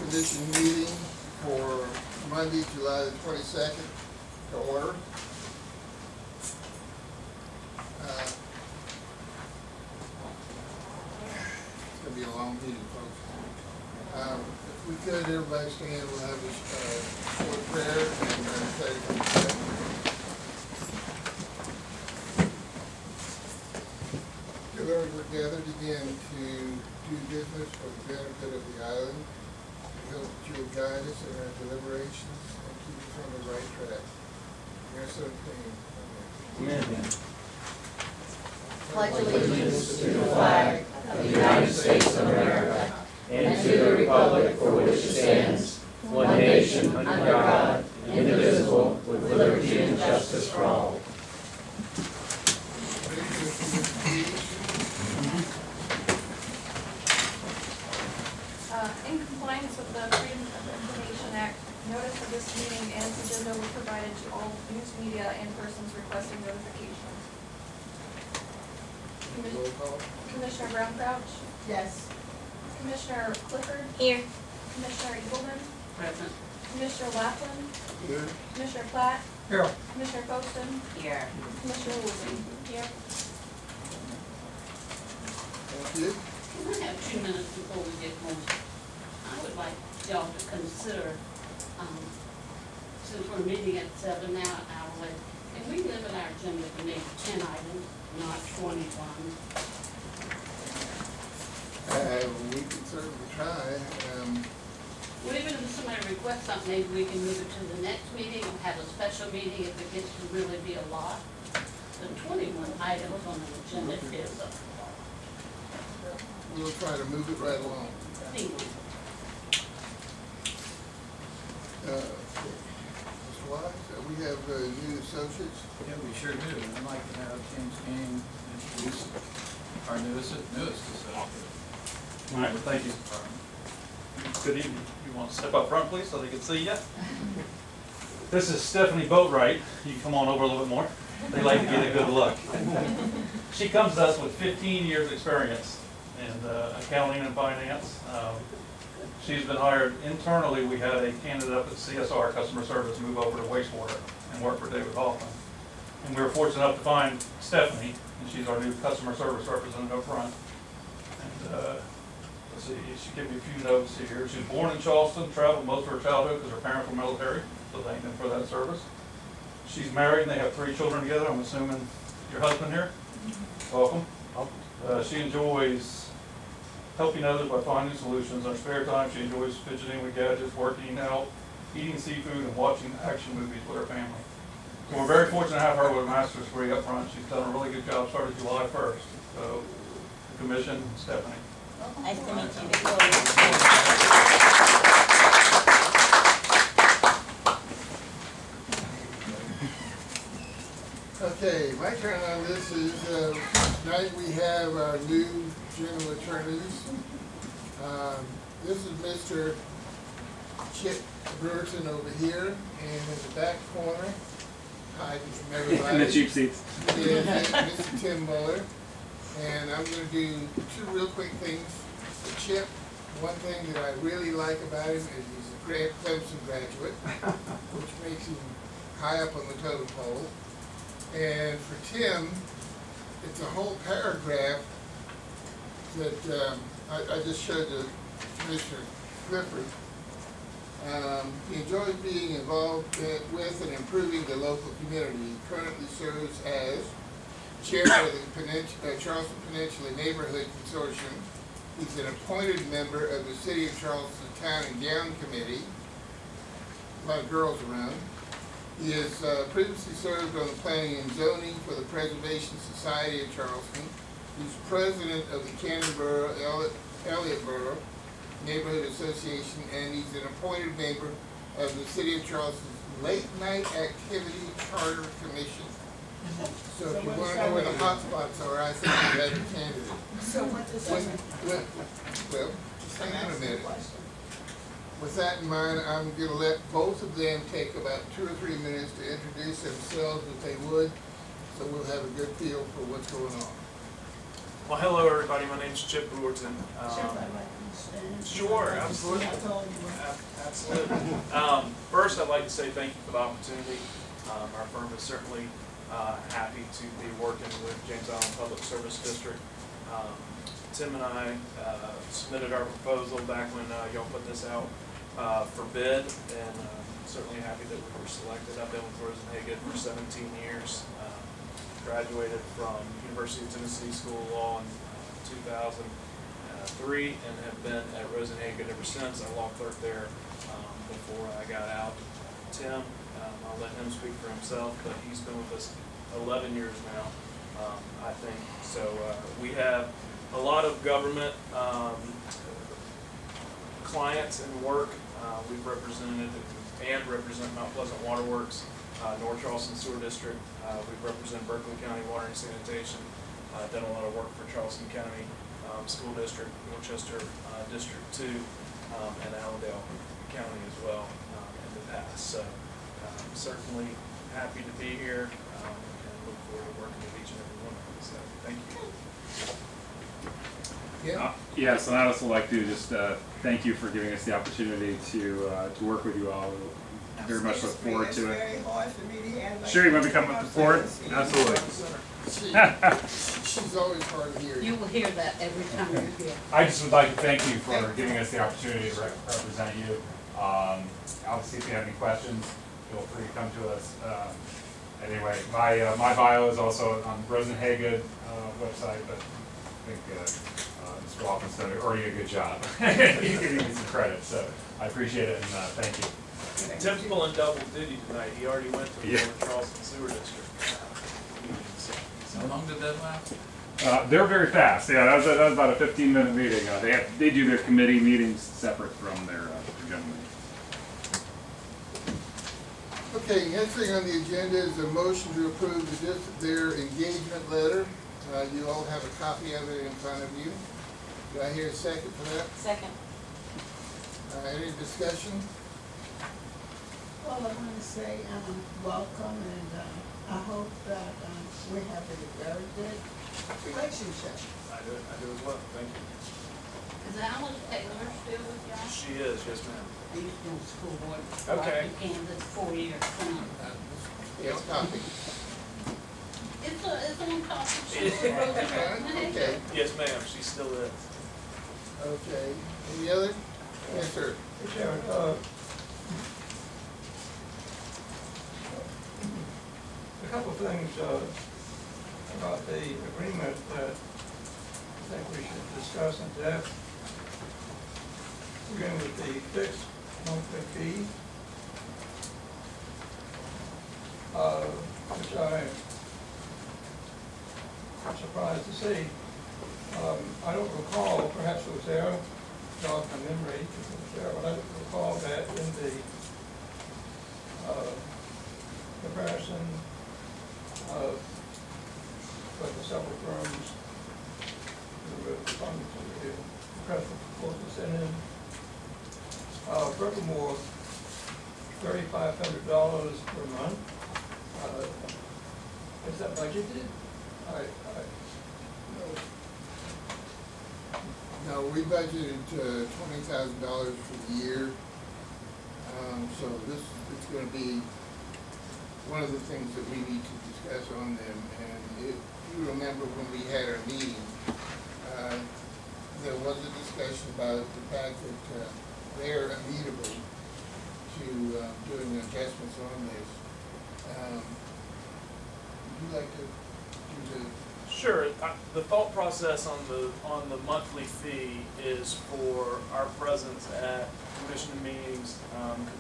Commission meeting for Monday, July the 22nd to order. It's going to be a long meeting, folks. If we could, everybody stand, we'll have a short prayer and say Lord, we're gathered again to do business for the benefit of the island. We hope that you will guide us in our deliberations and keep us on the right track. In your son's name, amen. Amen. Pledge allegiance to the flag of the United States of America and to the republic for which it stands, one nation under God, indivisible, with liberty and justice for all. In compliance with the Freedom of Information Act, notice of this meeting and agenda were provided to all news media and persons requesting notification. Roll call. Commissioner Brown Crouch, Yes. Commissioner Clifford, Here. Commissioner Eagleman, Present. Commissioner Laughlin, Here. Commissioner Platt, Here. Commissioner Poston, Here. Commissioner Woolsey. Here. Thank you. Can I have 2 minutes before we get going? I would like y'all to consider, since we're meeting at 7 now, an hour late, can we limit our agenda to maybe 10 items, not 21? We can certainly try. Well, even if somebody requests something, maybe we can move it to the next meeting or have a special meeting if it gets to really be a lot. The 21 items on the agenda is a lot. We'll try to move it right along. Anyway, Mr. Wise, we have new associates. Yeah, we sure do. I'd like to have James King introduce our newest associate. All right, well, thank you. Good evening. You want to step up front, please, so they can see you? This is Stephanie Boatwright. You can come on over a little bit more. They like to get a good look. She comes to us with 15 years' experience in accounting and finance. She's been hired internally. We had a candidate up at CSR, Customer Service, move over to wastewater and work for David Hoffman. And we were fortunate enough to find Stephanie, and she's our new customer service representative up front. And let's see, she gave me a few notes here. She was born in Charleston, traveled most of her childhood because her parents were military, so thank them for that service. She's married and they have 3 children together. I'm assuming your husband here? Welcome. She enjoys helping others by finding solutions. In her spare time, she enjoys fidgeting with gadgets, working out, eating seafood, and watching action movies with her family. So we're very fortunate to have her with a master's degree up front. She's done a really good job, started July 1st. So, the commission, Stephanie. Nice to meet you. Okay, my turn on this is, tonight we have our new general attorneys. This is Mr. Chip Brewerton over here, and in the back corner, hiding from everybody. In the cheap seats. Is Mr. Tim Muller. And I'm gonna do 2 real quick things for Chip. One thing that I really like about him is he's a Clemson graduate, which makes him high up on the totem pole. And for Tim, it's a whole paragraph that I just showed to Commissioner Clifford. He enjoys being involved with and improving the local community. He currently serves as chairman of the Charleston Peninsula Neighborhood Consortium. He's an appointed member of the City of Charleston Town and Gown Committee. A lot of girls around. He has previously served on the Planning and Zoning for the Preservation Society of Charleston. He's president of the Canterbury Elliottboro Neighborhood Association, and he's an appointed member of the City of Charleston's Late Night Activity Charter Commission. So if you want to know where the hot spots are, I think you have a candidate. So what does that mean? Well, just hang on a minute. With that in mind, I'm going to let both of them take about 2 or 3 minutes to introduce themselves if they would, so we'll have a good feel for what's going on. Well, hello, everybody. My name's Chip Brewerton. Sure, absolutely. Absolutely. First, I'd like to say thank you for the opportunity. Our firm is certainly happy to be working with James Island Public Service District. Tim and I submitted our proposal back when y'all put this out for bid, and certainly happy that we were selected. I've been with Rosenhagen for 17 years. Graduated from University of Tennessee School of Law in 2003 and have been at Rosenhagen ever since. I law clerked there before I got out. Tim, I'll let him speak for himself, but he's been with us 11 years now, I think. So we have a lot of government clients and work. We've represented and represent Mount Pleasant Water Works, North Charleston Sewer District. We represent Berkeley County Water and Sanitation. Done a lot of work for Charleston County School District, Worcester District 2, and Allendale County as well in the past. So certainly happy to be here and look forward to working with each and every one of you. So thank you. Yeah, Yes, and I'd also like to just thank you for giving us the opportunity to work with you all. Very much look forward to it. It's very hard for me to handle. Sure, you want me to come up forward? Absolutely. she's always hard to hear. You will hear that every time you're here. I just would like to thank you for giving us the opportunity to represent you. Obviously, if you have any questions, feel free to come to us. Anyway, my bio is also on Rosenhagen website, but I think Mr. Wallace's done already a good job. He's giving me some credit, so I appreciate it, and thank you. Tim's pulling double duty tonight. He already went to the Yeah. North Charleston Sewer District meeting. How long did that last? They're very fast. Yeah, that was about a 15-minute meeting. They do their committee meetings separate from their general meeting. Okay, next thing on the agenda is a motion to approve their engagement letter. You all have a copy of it in front of you. Do I hear a second for that? Second. Any discussion? Well, I want to say welcome, and I hope that we have a very good relationship. I do as well. Thank you. Is Alan Taylor still with y'all? She is, yes, ma'am. He's been school board. Okay. He came this 4 years. Yes, copy. It's on top of Okay, Yes, ma'am. She still is. okay. Any other? Yes, sir. Hey, Sharon, a couple of things about the agreement that I think we should discuss in depth. Again, with the fixed monthly fee, which I'm surprised to see. I don't recall, perhaps it was there, jog my memory, if it was there, but I don't recall that in the comparison of what the several firms who were responding to the request for proposals sent in. Furthermore, $3,500 per month. Is that budgeted? No, we budgeted $20,000 for the year. So this is going to be one of the things that we need to discuss on them. And if you remember when we had our meeting, there was a discussion about the fact that they're amenable to doing adjustments on this. Would you like to do the? Sure. The thought process on the monthly fee is for our presence at commission meetings,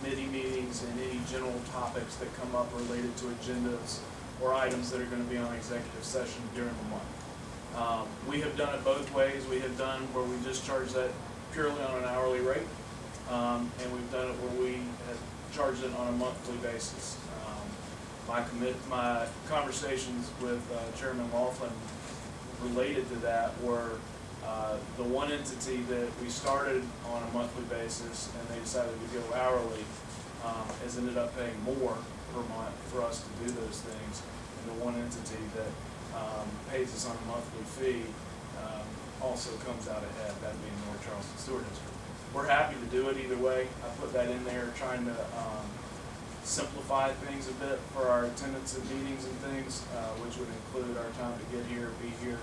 committee meetings, and any general topics that come up related to agendas or items that are going to be on executive session during the month. We have done it both ways. We have done where we just charge that purely on an hourly rate, and we've done it where we have charged it on a monthly basis. My conversations with Chairman Laughlin related to that were the one entity that we started on a monthly basis and they decided to go hourly has ended up paying more per month for us to do those things. And the one entity that pays us on a monthly fee also comes out ahead, that being North Charleston Sewer District. We're happy to do it either way. I put that in there trying to simplify things a bit for our attendance at meetings and things, which would include our time to get here, be here.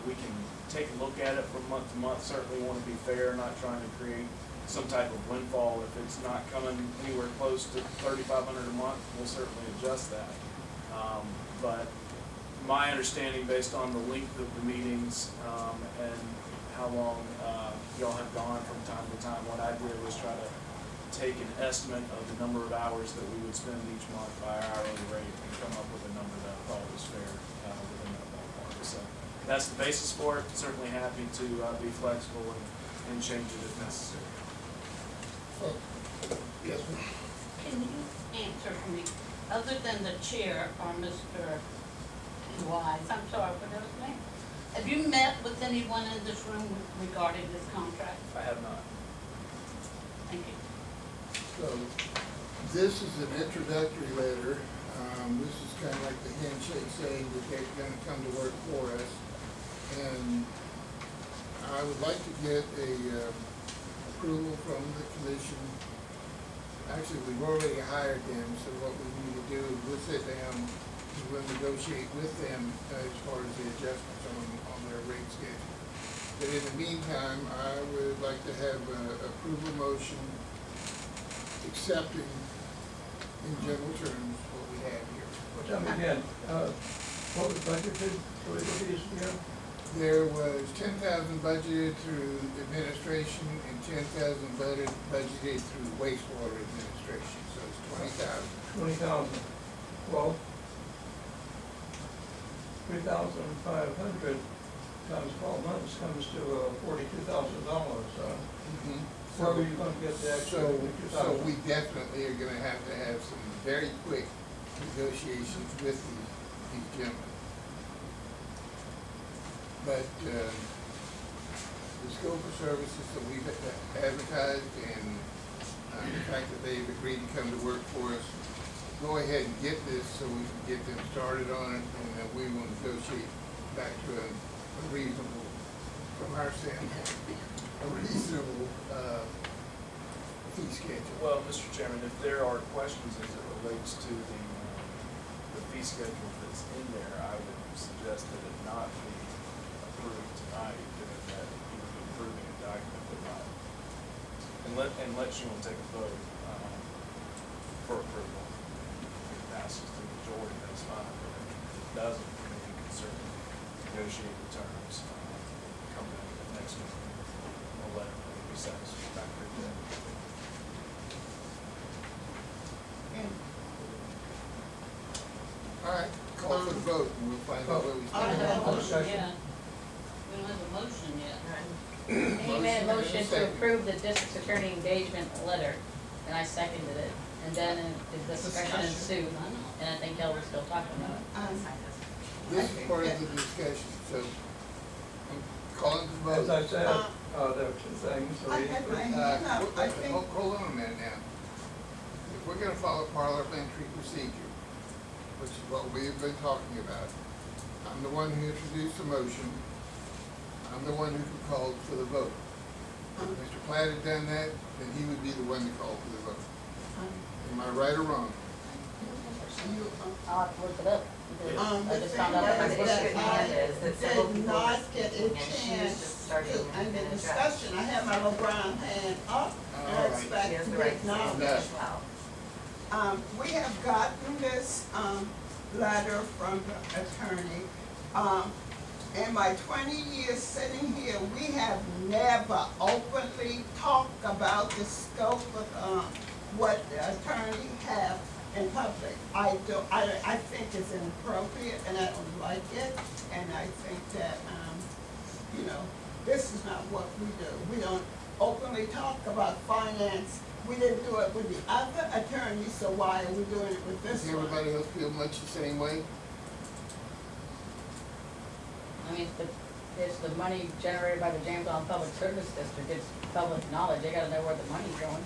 We can take a look at it from month to month, certainly want to be fair, not trying to create some type of windfall. If it's not coming anywhere close to $3,500 a month, we'll certainly adjust that. But my understanding, based on the length of the meetings and how long y'all have gone from time to time, what I did was try to take an estimate of the number of hours that we would spend each month by our hourly rate and come up with a number that I thought was fair within that ballpark. So that's the basis for it. Certainly happy to be flexible and change it if necessary. Yes, ma'am. Can you answer for me, other than the chair or Mr. Wise, I'm sorry for those names, have you met with anyone in this room regarding this contract? I have not. Thank you. So, this is an introductory letter. This is kind of like the handshake saying that they're gonna come to work for us. And I would like to get a approval from the commission. Actually, we've already hired them, so what we need to do is we'll sit down and we'll negotiate with them as far as the adjustments on their rate schedule. But in the meantime, I would like to have a approval motion accepting in general terms what we have here. Well, tell me again, what was budgeted for legal fees again? There was 10,000 budgeted through administration and 10,000 budgeted through wastewater administration, so it's 20,000. 20,000. Well, 3,500 times 12 months comes to $42,000. Where are you going to get the extra So 2,000? we definitely are gonna have to have some very quick negotiations with these gentlemen. But, the scope of services that we've advertised and, the fact that they've agreed to come to work for us, go ahead and get this so we can get them started on it, and then we will negotiate back to a reasonable, from our standpoint, a reasonable, fee schedule. Well, Mr. Chairman, if there are questions as it relates to the fee schedule that's in there, I would suggest that it not be approved tonight, given that you would be approving a document that not, unless you want to take a vote for approval. If it passes the majority, that's fine, but if it doesn't, then you can certainly negotiate the terms, come back to the next meeting, or let it be satisfactory to everybody. All right, call for the vote, and we'll find out where we We stand. don't have a motion Discussion. yet. We don't have a motion yet. He made a motion to approve the district attorney engagement letter, and I seconded it. And then the discussion ensued, and I think y'all were still talking about it. This is part of the discussion, so I'm calling the As vote. I said, there are two things. I had my hand up, I think. Hold on a minute now. If we're gonna follow parliamentary procedure, which is what we've been talking about, I'm the one who introduced the motion. I'm the one who called for the vote. If Mr. Platt had done that, then he would be the one to call for the vote. Am I right or wrong? I'll have to look it up. I The just thing found out that my is district that hand I is that several did people. not get a and she was chance just starting to, to in the address. discussion, I had my little brown hand up, and I All right. She expect has to the be right to say acknowledged. it as well. We have gotten this, letter from the attorney. In my 20 years sitting here, we have never openly talked about the scope of, what the attorney have in public. I think it's inappropriate and I don't like it, and I think that, this is not what we do. We don't openly talk about finance. We didn't do it with the other attorneys, so why are we doing it with this Does one? everybody else feel much the same way? I mean, it's the money generated by the James Island Public Service District, it's public knowledge, they gotta know where the money's going.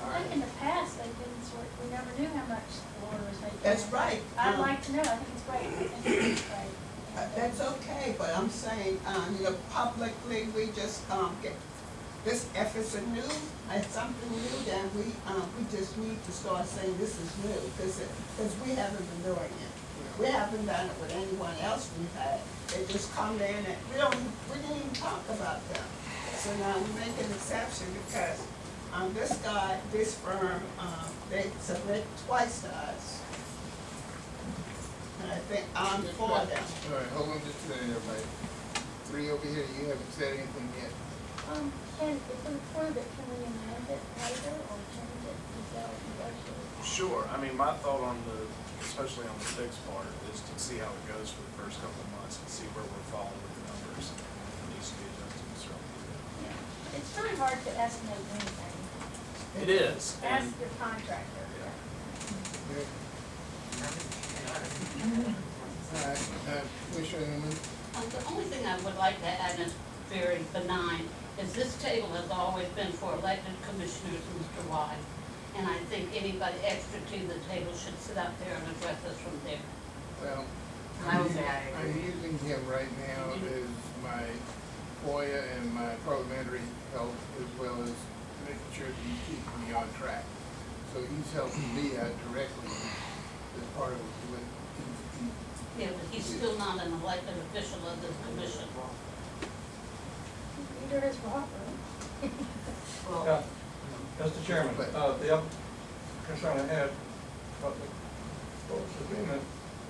All Like right. in the past, they've been sort we never knew how much the Lord was making. That's right. I'd like to know, I think it's great, I think it's great. And, That's okay, but I'm saying, you know, publicly, we just, get, this, if it's a new, it's something new, then we just need to start saying this is new, because we haven't been doing it. We haven't done it with anyone else we've had. They just come in and, we didn't even talk about them. So now we make an exception because, this guy, this firm, they submit twice to us. And I think I'm for them. All right, hold on just a minute, everybody. Three over here, you haven't said anything yet. Can, if we approve it, can we amend it later or change it until negotiate? Sure, I mean, my thought on the, especially on the fixed part, is to see how it goes for the first couple of months and see where we're falling with the numbers. If it needs to be adjusted, we certainly do that. Yeah. It's very hard to estimate anything. It is, Ask and, your contractor. Yeah. All right, Commissioner Newman? The only thing I would like to add, and it's very benign, is this table has always been for elected commissioners, Mr. Wise. And I think anybody extra to the table should sit up there and address us from there. Well, I would say I I'm using him right now as my FOIA and my parliamentary help, as well as making sure that he's keeping me on track. So he's helping me out directly as part of what he Yeah, but he's still not an elected official of this commission. Neither is Robert. Yeah, Mr. Chairman, the other concern I had about the proposed agreement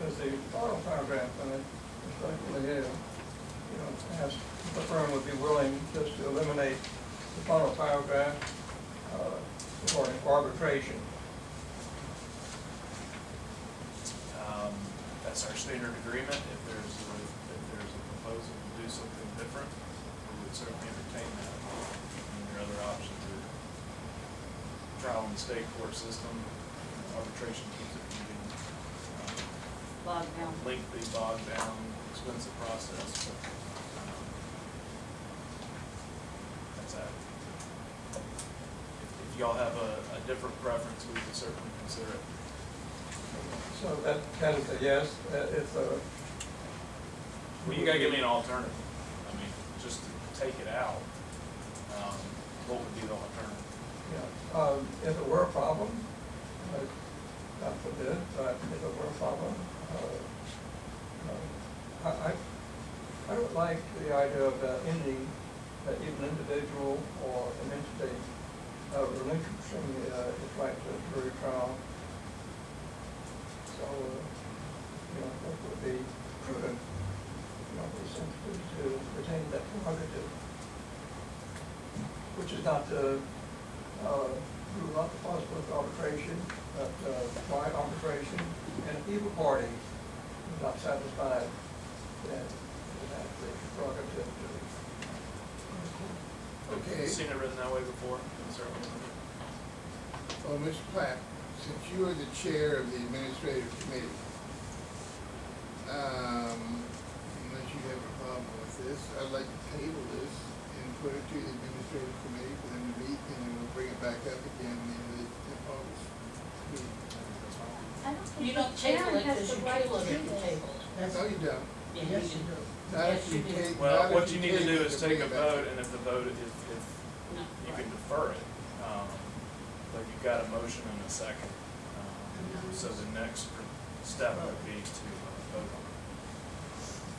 is the final paragraph, and it respectfully, ask if the firm would be willing just to eliminate the final paragraph, regarding arbitration. That's our standard agreement. If there's a proposal to do something different, we would certainly entertain that. And there are other options, trial in the state court system, arbitration keeps it from being Bogged down. lengthy, bogged down, expensive process, but that's that. If y'all have a different preference, we would certainly consider it. So that is a yes, it's a. Well, you gotta give me an alternative. I mean, just to take it out, what would be the alternative? Yeah, if it were a problem, God forbid, but if it were a problem, I don't like the idea of ending even individual or an entity relinquishing its right to jury trial. So, that would be prudent, for to retain that prerogative, which is not to rule out the possibility of arbitration, but try arbitration, and if either party is not satisfied, then it would have the prerogative to. Okay. Seen it written that way before, certainly. Well, Mr. Platt, since you are the chair of the administrative committee, unless you have a problem with this, I'd like to table this and put it to the administrative committee for them to meet, and then we'll bring it back up again in the August meeting. I don't think You the don't table chairman it has because the you right kill to it do at the this. table. No, you don't. Yeah, Yes, you you do. do. Not Yes, if you you do. take, Well, not if what you need to take do it is bring take a it back. vote, and if the vote, if No. you can defer it, but you've got a motion and a second. So the next step would be to vote on it.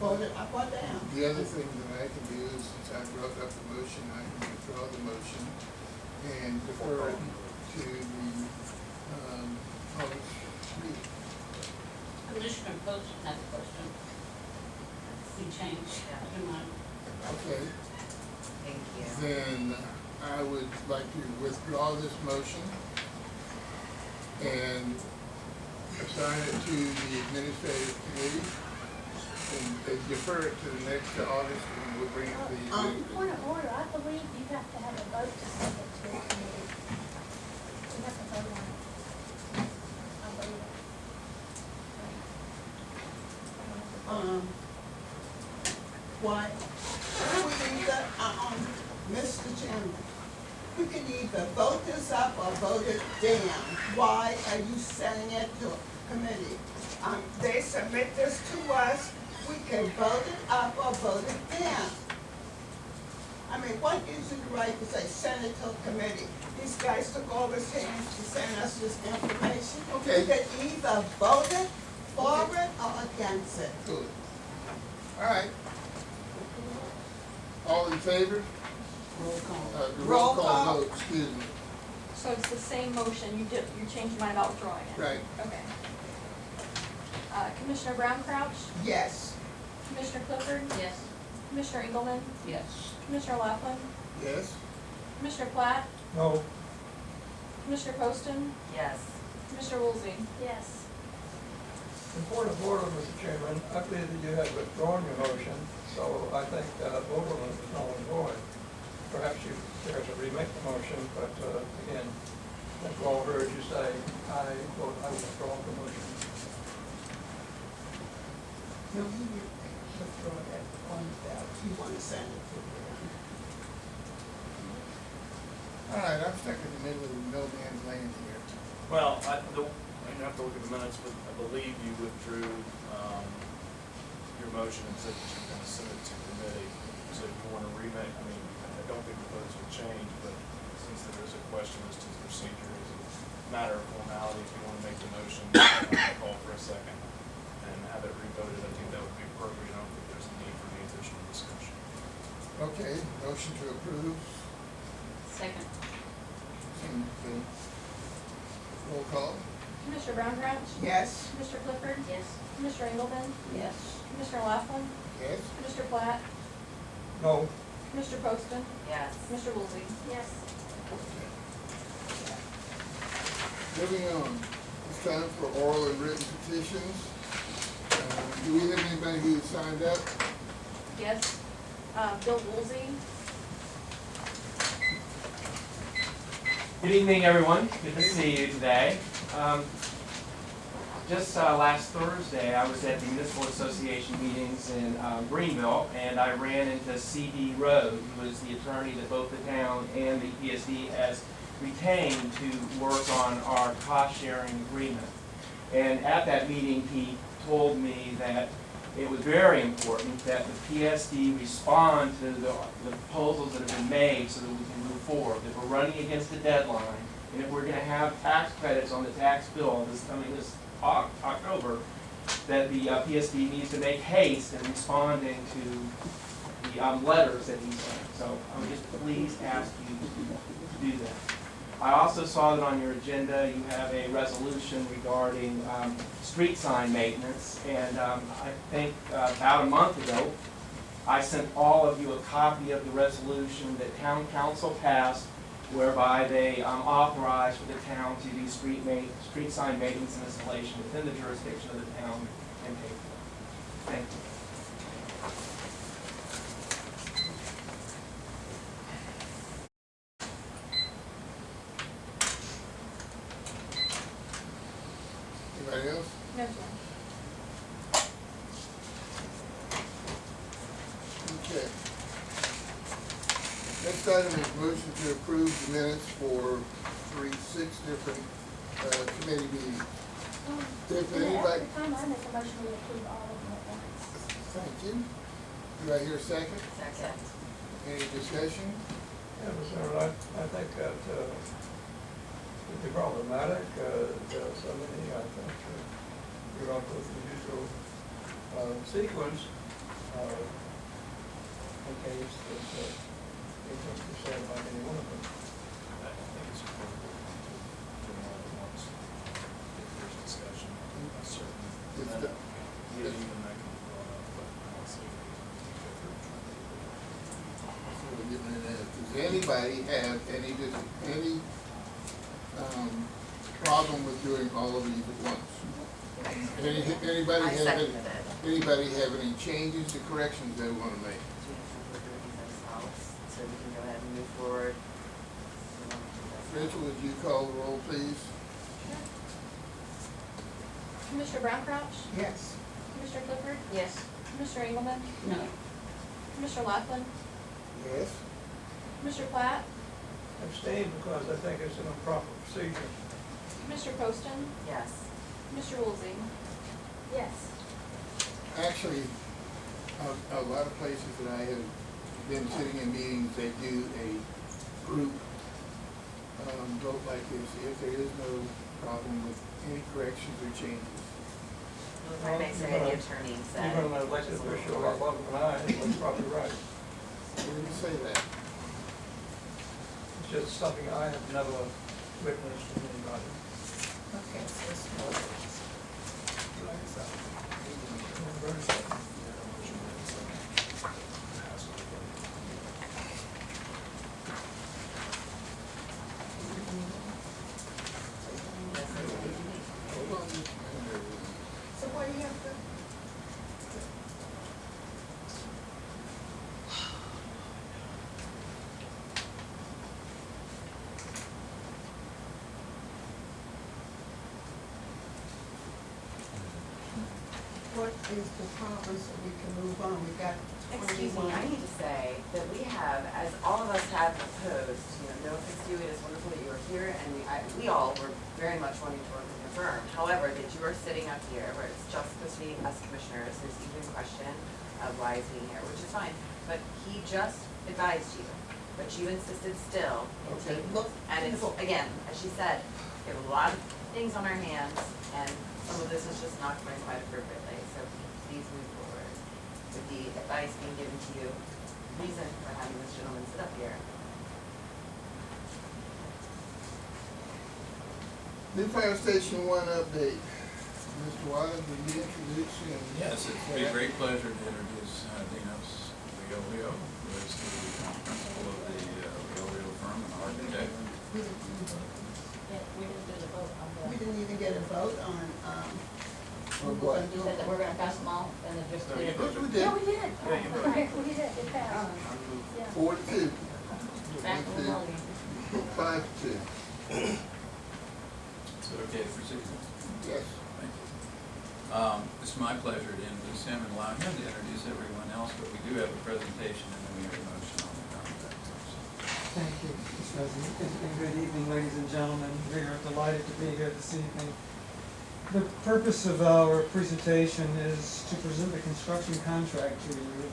Vote it up or down. The other thing that I can do is, since I brought up the motion, I can withdraw the motion and defer it to the, August meeting. Commissioner Post has a question. We changed, your mind. Okay, Thank you. then I would like to withdraw this motion and assign it to the administrative committee and defer it to the next August, and we'll bring it to the. Point of order, I believe you have to have a vote to send it to a committee. You have to vote on it. I believe it. Why, we need that, Mr. Chairman, You can either vote this up or vote it down. Why are you sending it to committee? They submit this to us, we can vote it up or vote it down. I mean, what gives you the right to say send it to a committee? These guys took all this hands to send us this information. Okay. You can either vote it for it or against it. Good. All right. All in favor? Roll call. The roll call vote, excuse me. So it's the same motion, you changed your mind about withdrawing it? Right. Okay. Commissioner Brown Crouch, Yes. Commissioner Clifford, Yes. Commissioner Engelmann, Yes. Commissioner Laughlin, Yes? Commissioner Platt, No, Commissioner Poston, Yes. Commissioner Woolsey. Yes. in point of order, Mr. Chairman, I believe that you have withdrawn your motion, so I think vote on it is null and void. Perhaps you care to remake the motion, but again, that's all I heard you say. I withdraw the motion. No, you withdraw that on that. You want to send it to them. All right, I'm stuck in the middle of no man's land here. Well, I have to look at the minutes, but I believe you withdrew your motion and said that you're going to send it to committee. So if you want to remake, I mean, I don't think the votes will change, but since there is a question as to the procedure, as a matter of formality, if you want to make the motion, call for a second and have it revoted, I think that would be appropriate. I don't think there's a need for any additional discussion. Okay, motion to approve. Second. Okay. Roll call. Commissioner Brown Crouch, Yes. Commissioner Clifford, Yes. Commissioner Engelmann, Yes. Commissioner Laughlin, Yes? Commissioner Platt, No, Commissioner Poston, Yes. Commissioner Woolsey. Yes. Moving on. It's time for oral and written petitions. Do we have anybody who signed up? Yes. Bill Woolsey. Good evening, everyone. Good to see you today. Just last Thursday, I was at the Municipal Association meetings in Greenville, and I ran into C.D. Rhodes, who is the attorney that both the town and the PSD has retained to work on our cost-sharing agreement. And at that meeting, he told me that it was very important that the PSD respond to the proposals that have been made so that we can move forward. That we're running against a deadline, and if we're going to have tax credits on the tax bill this coming this October, that the PSD needs to make haste in responding to the letters that he sent. So I would just please ask you to do that. I also saw that on your agenda you have a resolution regarding street sign maintenance, and I think about a month ago I sent all of you a copy of the resolution that town council passed, whereby they authorized for the town to do street sign maintenance and installation within the jurisdiction of the town and pay for it. Thank you. Anybody else? No, sir. Okay. Next item is motion to approve the minutes for 6 different committee meetings. If At anybody, the time, I make a motion to approve all of them at once. thank you. Do I hear a second? Second. Any discussion? yeah, Mr. Chairman, I think that it'd be problematic. There are so many, I think, you're going to go through the usual sequence in case that it can be said by any one of them. I think it's appropriate to do them all at once. If there's discussion, I certainly, It's that, the- even that can be brought up, but I don't see any reason to go through each one. So we're getting into that. Does anybody have any problem with doing all of these at once? Anybody I have seconded any, it. anybody have any changes or corrections they want to make? So we can go ahead and move forward. Rachel, would you call the roll, please? Commissioner Brown Crouch, Yes. Commissioner Clifford, Yes. Commissioner Engelmann, No. Commissioner Laughlin, Yes. Commissioner Platt, abstain because I think it's an improper procedure. Mr. Poston, Yes. Mr. Woolsey. Yes. Actually, a lot of places that I have been sitting in meetings, they do a group vote like this, if there is no problem with any corrections or changes. If I may say, the attorney said. Even an elected official, a lot longer than I, is probably right. Where do you say that? It's just something I have never witnessed from anybody. Hold on. So why do you have to? What is the problem so we can move on? We got 21. Excuse me, I need to say that we have, as all of us have proposed, no offense to you, it is wonderful that you are here, and we all were very much wanting to work with your firm. However, that you are sitting up here where it's just supposed to be us commissioners, there's even question of why he's being here, which is fine. But he just advised you, but you insisted still in Okay. taking, and it's, again, as she said, we have a lot of things on our hands, and some of this is just not going quite appropriately, so please move forward with the advice being given to you, reason for having this gentleman sit up here. New Fire Station 1 update. Mr. Wallace, will you introduce him? Yes, it'd be a great pleasure to introduce Dinos Leolio, who is the principal of the Leolio firm, an architect. We didn't even get a vote on, Or what? You said that we're gonna pass them all, and then just. No, you Yes, we voted. did. Yeah, we did. Yeah, you voted. Okay, we did, it passed. Yeah. 4-2. Back to the volume. 5-2. Is it okay to proceed? Yes. Thank you. It's my pleasure to introduce him and allow him to introduce everyone else, but we do have a presentation and then we have a motion on the contract. Thank you, Mr. President, and good evening, ladies and gentlemen. We are delighted to be here this evening. The purpose of our presentation is to present the construction contract to you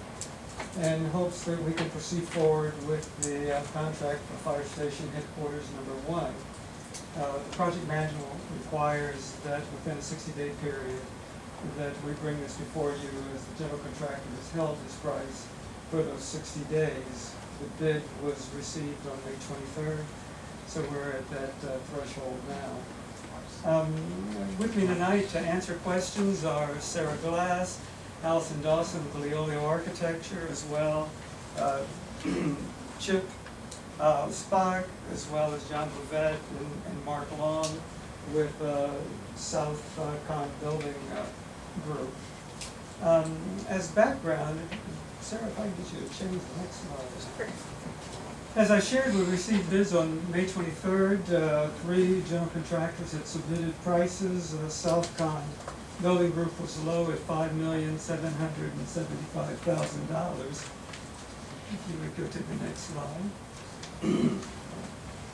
in hopes that we can proceed forward with the contract for Fire Station Headquarters #1. The project manual requires that within a 60-day period that we bring this before you as the general contractor has held his price for those 60 days. The bid was received on May 23rd, so we're at that threshold now. With me tonight to answer questions are Sarah Glass, Allison Dawson with Leolio Architecture, as well Chip Spock, as well as John Bovett and Mark Long with South Con Building Group. As background, Sarah, if I can get you to change the next slide. As I shared, we received bids on May 23rd. 3 general contractors had submitted prices. Southcon Building Group was low at $5,775,000. If you would go to the next slide.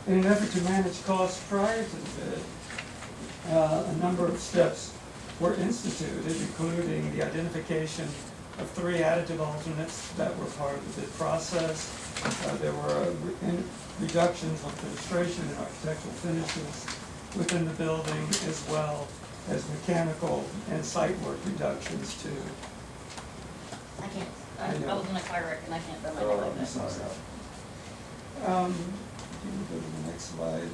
In an effort to manage costs prior to the bid, a number of steps were instituted, including the identification of 3 additive alternates that were part of the bid process. There were reductions on fenestration and architectural finishes within the building, as well as mechanical and site work reductions too. I can't, I I know. was in a car wreck and I can't run my Oh, like I'm that. sorry. If you can go to the next slide.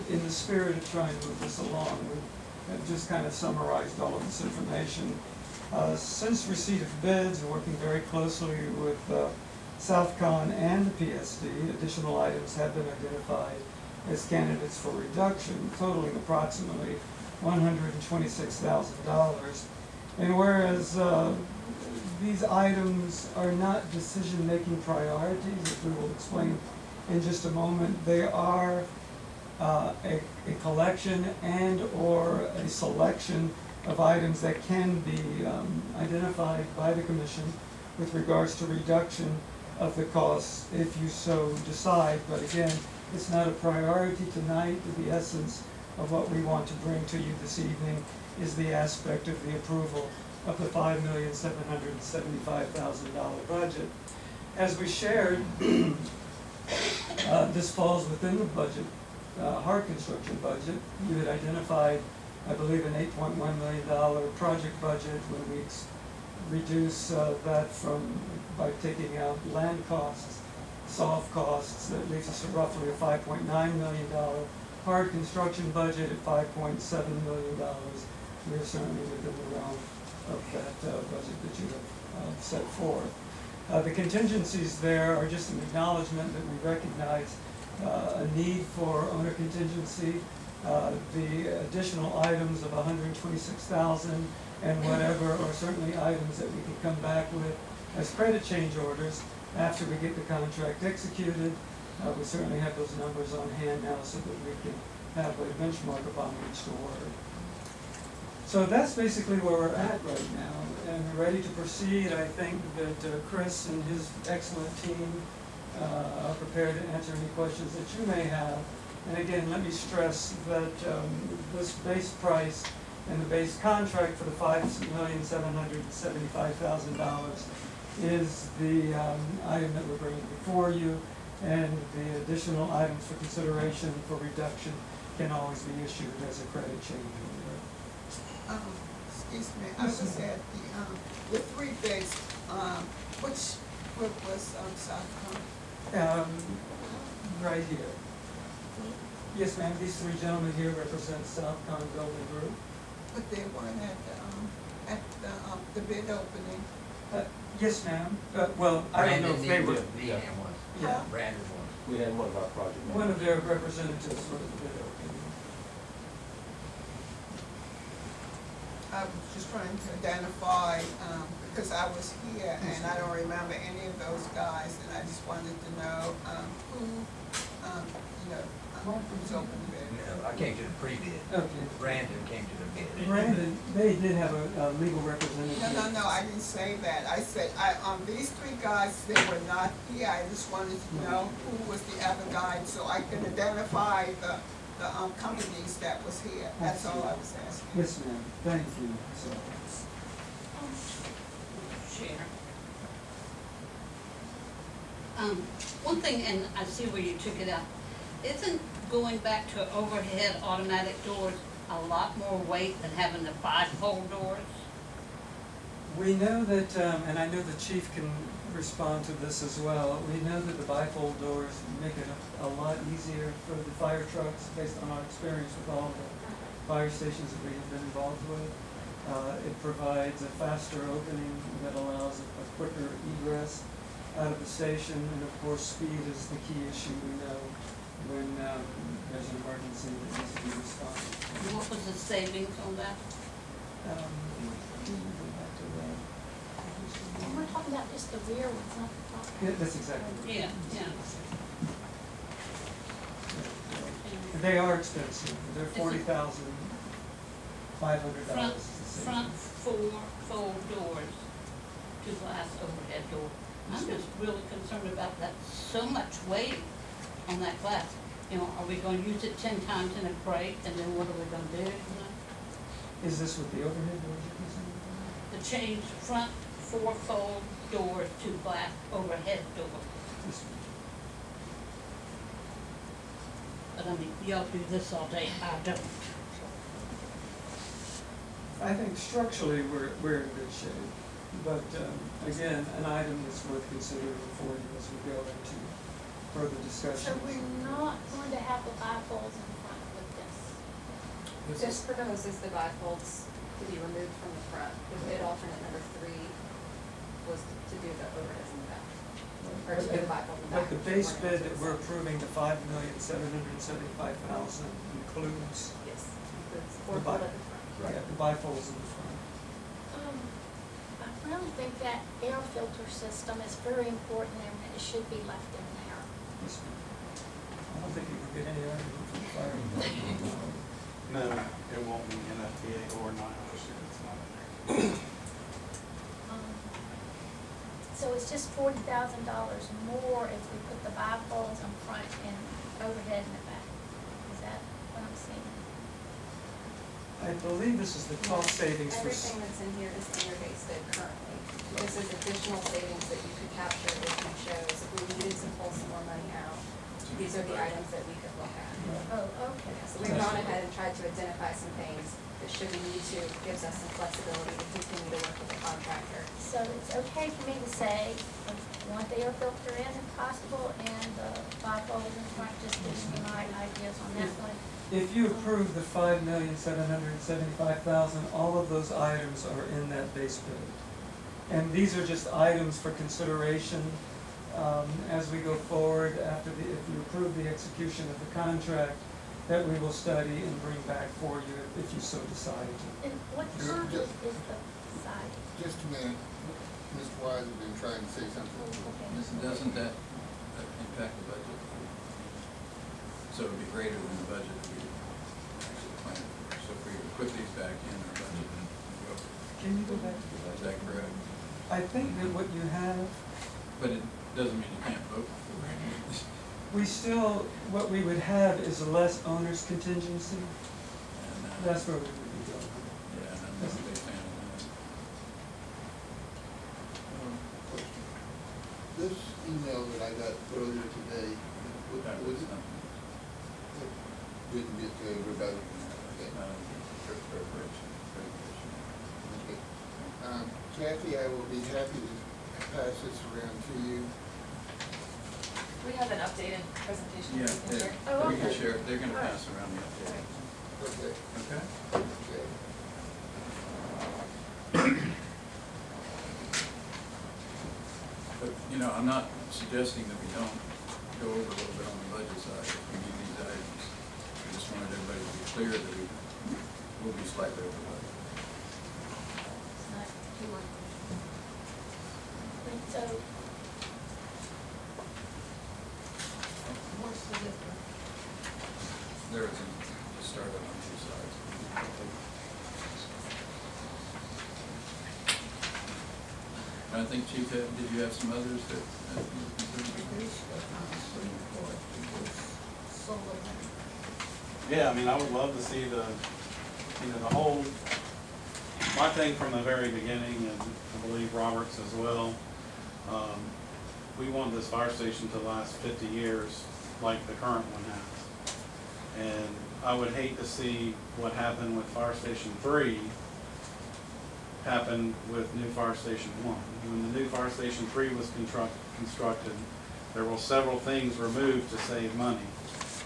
In the spirit of trying to move this along, we have just kind of summarized all of this information. Since receipt of bids and working very closely with Southcon and the PSD, additional items have been identified as candidates for reduction, totaling approximately $126,000. And whereas these items are not decision-making priorities, as we will explain in just a moment, they are a collection and or a selection of items that can be identified by the commission with regards to reduction of the costs if you so decide. But again, It's not a priority tonight. The essence of what we want to bring to you this evening is the aspect of the approval of the $5,775,000 budget. As we shared, this falls within the budget, hard construction budget. You had identified, I believe, an $8.1 million project budget when we reduce that by taking out land costs, soft costs. That leaves us roughly a $5.9 million hard construction budget at $5.7 million. We're certainly within the realm of that budget that you have set forth. The contingencies there are just an acknowledgement that we recognize a need for owner contingency. The additional items of $126,000 and whatever are certainly items that we can come back with as credit change orders after we get the contract executed. We certainly have those numbers on hand now so that we can have a benchmark upon which to work. So that's basically where we're at right now, and we're ready to proceed. I think that Chris and his excellent team are prepared to answer any questions that you may have. And again, let me stress that this base price and the base contract for the $5,775,000 is the item that we're bringing before you, and the additional items for consideration for reduction can always be issued as a credit change order. Excuse me, I was at the three bids, what was, Southcom? Right here. Yes, ma'am, these three gentlemen here represent Southcom Building Group. But they weren't at the bid opening. Yes, ma'am. Well, I don't know if they were. Yeah. Yeah. Brandon was. We had one of our project managers. One of their representatives was at the bid opening. I was just trying to identify, because I was here and I don't remember any of those guys, and I just wanted to know, who, who's open the bid. No, I came to the pre-bid. Okay. Brandon came to the bid. Brandon, they did have a legal representative. No, I didn't say that. I said, these three guys, they were not here. I just wanted to know who was the other guy so I can identify the companies that was here. That's all I was asking. Yes, ma'am. Thank you. So, Chair. One thing, and I see where you took it out, isn't going back to overhead automatic doors a lot more weight than having the bifold doors? we know that, and I know the chief can respond to this as well, we know that the bifold doors make it a lot easier for the fire trucks based on our experience with all the fire stations that we have been involved with. It provides a faster opening that allows a quicker egress out of the station, and of course, speed is the key issue we know when there's an emergency that needs to be responded. And what was the savings on that? Can you go back to that? And we're talking about just the rear ones, not the top. Yeah, that's exactly right. Yeah. They are expensive. They're $40,500. Front four fold doors, two glass overhead door. I'm just really concerned about that, so much weight on that glass. Are we gonna use it 10 times in a break, and then what are we gonna do, Is this with the overhead doors you're concerned about? The change front four fold doors to glass overhead door. This But I mean, y'all do this all day, I don't. I think structurally we're in good shape, but again, an item that's worth considering for you as we go into further So discussion. we're not going to have the bifolds in front with this. This proposes the bifolds to be removed from the front. The bid alternate number 3 was to do the overheads in the back. Or to do the bifold in the back. But the base bid that we're approving, the $5,775,000 includes Yes, includes The 4 bi- fold at the front. the bifolds in the front. I really think that air filter system is very important and it should be left in there. Yes, ma'am. I don't think you can get any argument from the fire department. No, it won't be NFPA or NIOSH, it's not in there. So it's just $40,000 more if we put the bifolds on front and overhead in the back. Is that what I'm seeing? I believe this is the cost savings for. Everything that's in here is interface bid currently. This is additional savings that you could capture if you chose, if we needed to pull some more money out. These are the items that we could look at. Oh, okay. So we've gone ahead and tried to identify some things that should we need to, gives us some flexibility to continue to work with the contractor. So it's okay for me to say, want the air filter in if possible, and the bifolds in front, just gives me my ideas on that one. If you approve the $5,775,000, all of those items are in that base bid. And these are just items for consideration as we go forward after if you approve the execution of the contract that we will study and bring back for you if you so decide. And what time is the side? Just a minute, Mr. Wise has been trying to say something. Doesn't that impact the budget? So it would be greater than the budget that we actually planned for. So if we were to put these back in our budget, Can you go back to the is budget? that correct? I think that what you have, But it doesn't mean you can't vote for it. we still, what we would have is a less owner's contingency. And, That's where we would be going. yeah, and I'm not a big fan of that. Question. This email that I got earlier today, That was was it? nothing. Didn't get to everybody. Okay. Preparation. Okay. Kathy, I will be happy to pass this around to you. We have an updated presentation Yeah, that we can share. Oh, we can okay. share, they're gonna pass around the update. Okay. Okay? Okay. But, you know, I'm not suggesting that we don't go over a little bit on the budget side if we need these items. I just wanted everybody to be clear that we will be slightly over budget. It's not too much. And so, what's the difference? There is, just started on two sides. And I think Chief, did you have some others that you considered? Yeah, I mean, I would love to see the whole, my thing from the very beginning, and I believe Robert's as well, we want this fire station to last 50 years like the current one has. And I would hate to see what happened with Fire Station 3 happen with new Fire Station 1. When the new Fire Station 3 was constructed, there were several things removed to save money.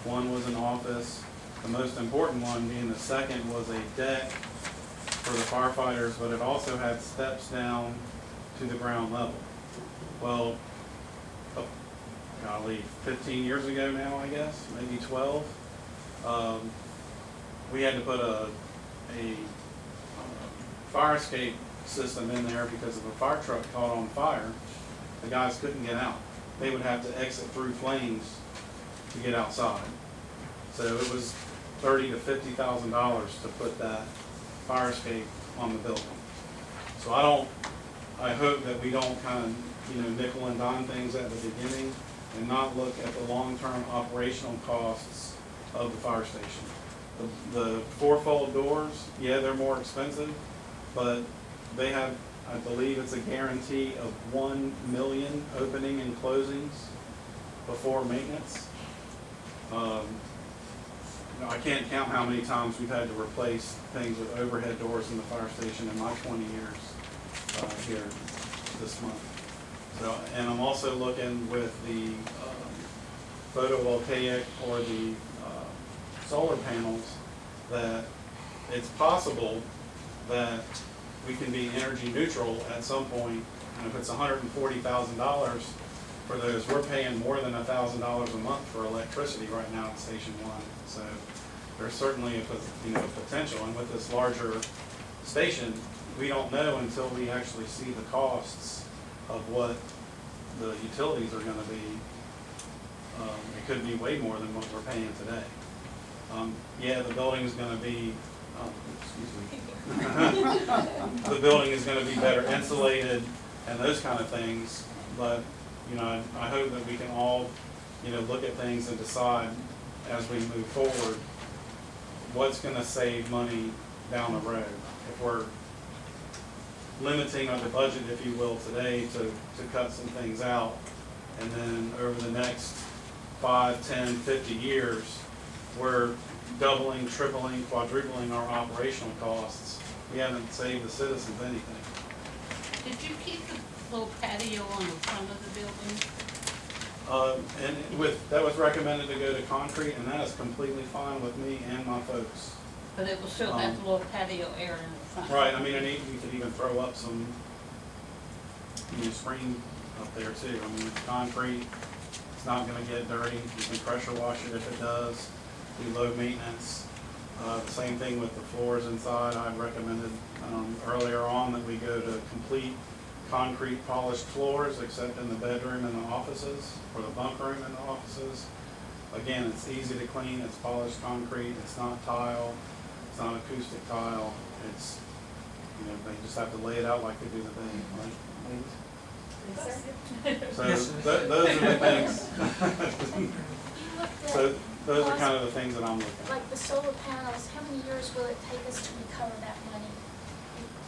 One was an office, the most important one being the second was a deck for the firefighters, but it also had steps down to the ground level. Well, golly, 15 years ago now, I guess, maybe 12, we had to put a fire escape system in there because if a fire truck caught on fire, the guys couldn't get out. They would have to exit through flames to get outside. So it was $30,000 to $50,000 to put that fire escape on the building. So I hope that we don't kind of, nickel and dime things at the beginning and not look at the long-term operational costs of the fire station. The four-fold doors, yeah, they're more expensive, but they have, I believe it's a guarantee of 1 million opening and closings before maintenance. I can't count how many times we've had to replace things with overhead doors in the fire station in my 20 years here this month. So, and I'm also looking with the photovoltaic or the solar panels that it's possible that we can be energy neutral at some point. And if it's $140,000 for those, we're paying more than $1,000 a month for electricity right now at Station 1. So there's certainly a potential. And with this larger station, we don't know until we actually see the costs of what the utilities are going to be. It could be way more than what we're paying today. Yeah, the building is going to be, the building is going to be better insulated. and those kind of things. But, you know, I hope that we can all, you know, look at things and decide as we move forward, what's gonna save money down the road. If we're limiting on the budget, if you will, today to cut some things out, and then over the next 5, 10, 50 years, we're doubling, tripling, quadrupling our operational costs. We haven't saved the citizens anything. Did you keep the little patio on the front of the building? And that was recommended to go to concrete, and that is completely fine with me and my folks. But it will still have the little patio area in the front. Right, I mean, and you could even throw up some, you know, screen up there too. I mean, it's concrete, it's not gonna get dirty, you can pressure wash it if it does, be low maintenance. The same thing with the floors inside. I recommended earlier on that we go to complete concrete polished floors, except in the bedroom and the offices, or the bunk room and the offices. Again, it's easy to clean, it's polished concrete, it's not tile, it's not acoustic tile, it's, you know, they just have to lay it out like they do the bank, right? So, Yes, those are the things. You looked So, at, those are kind of the things that I'm looking at. like the solar panels, how many years will it take us to recover that money?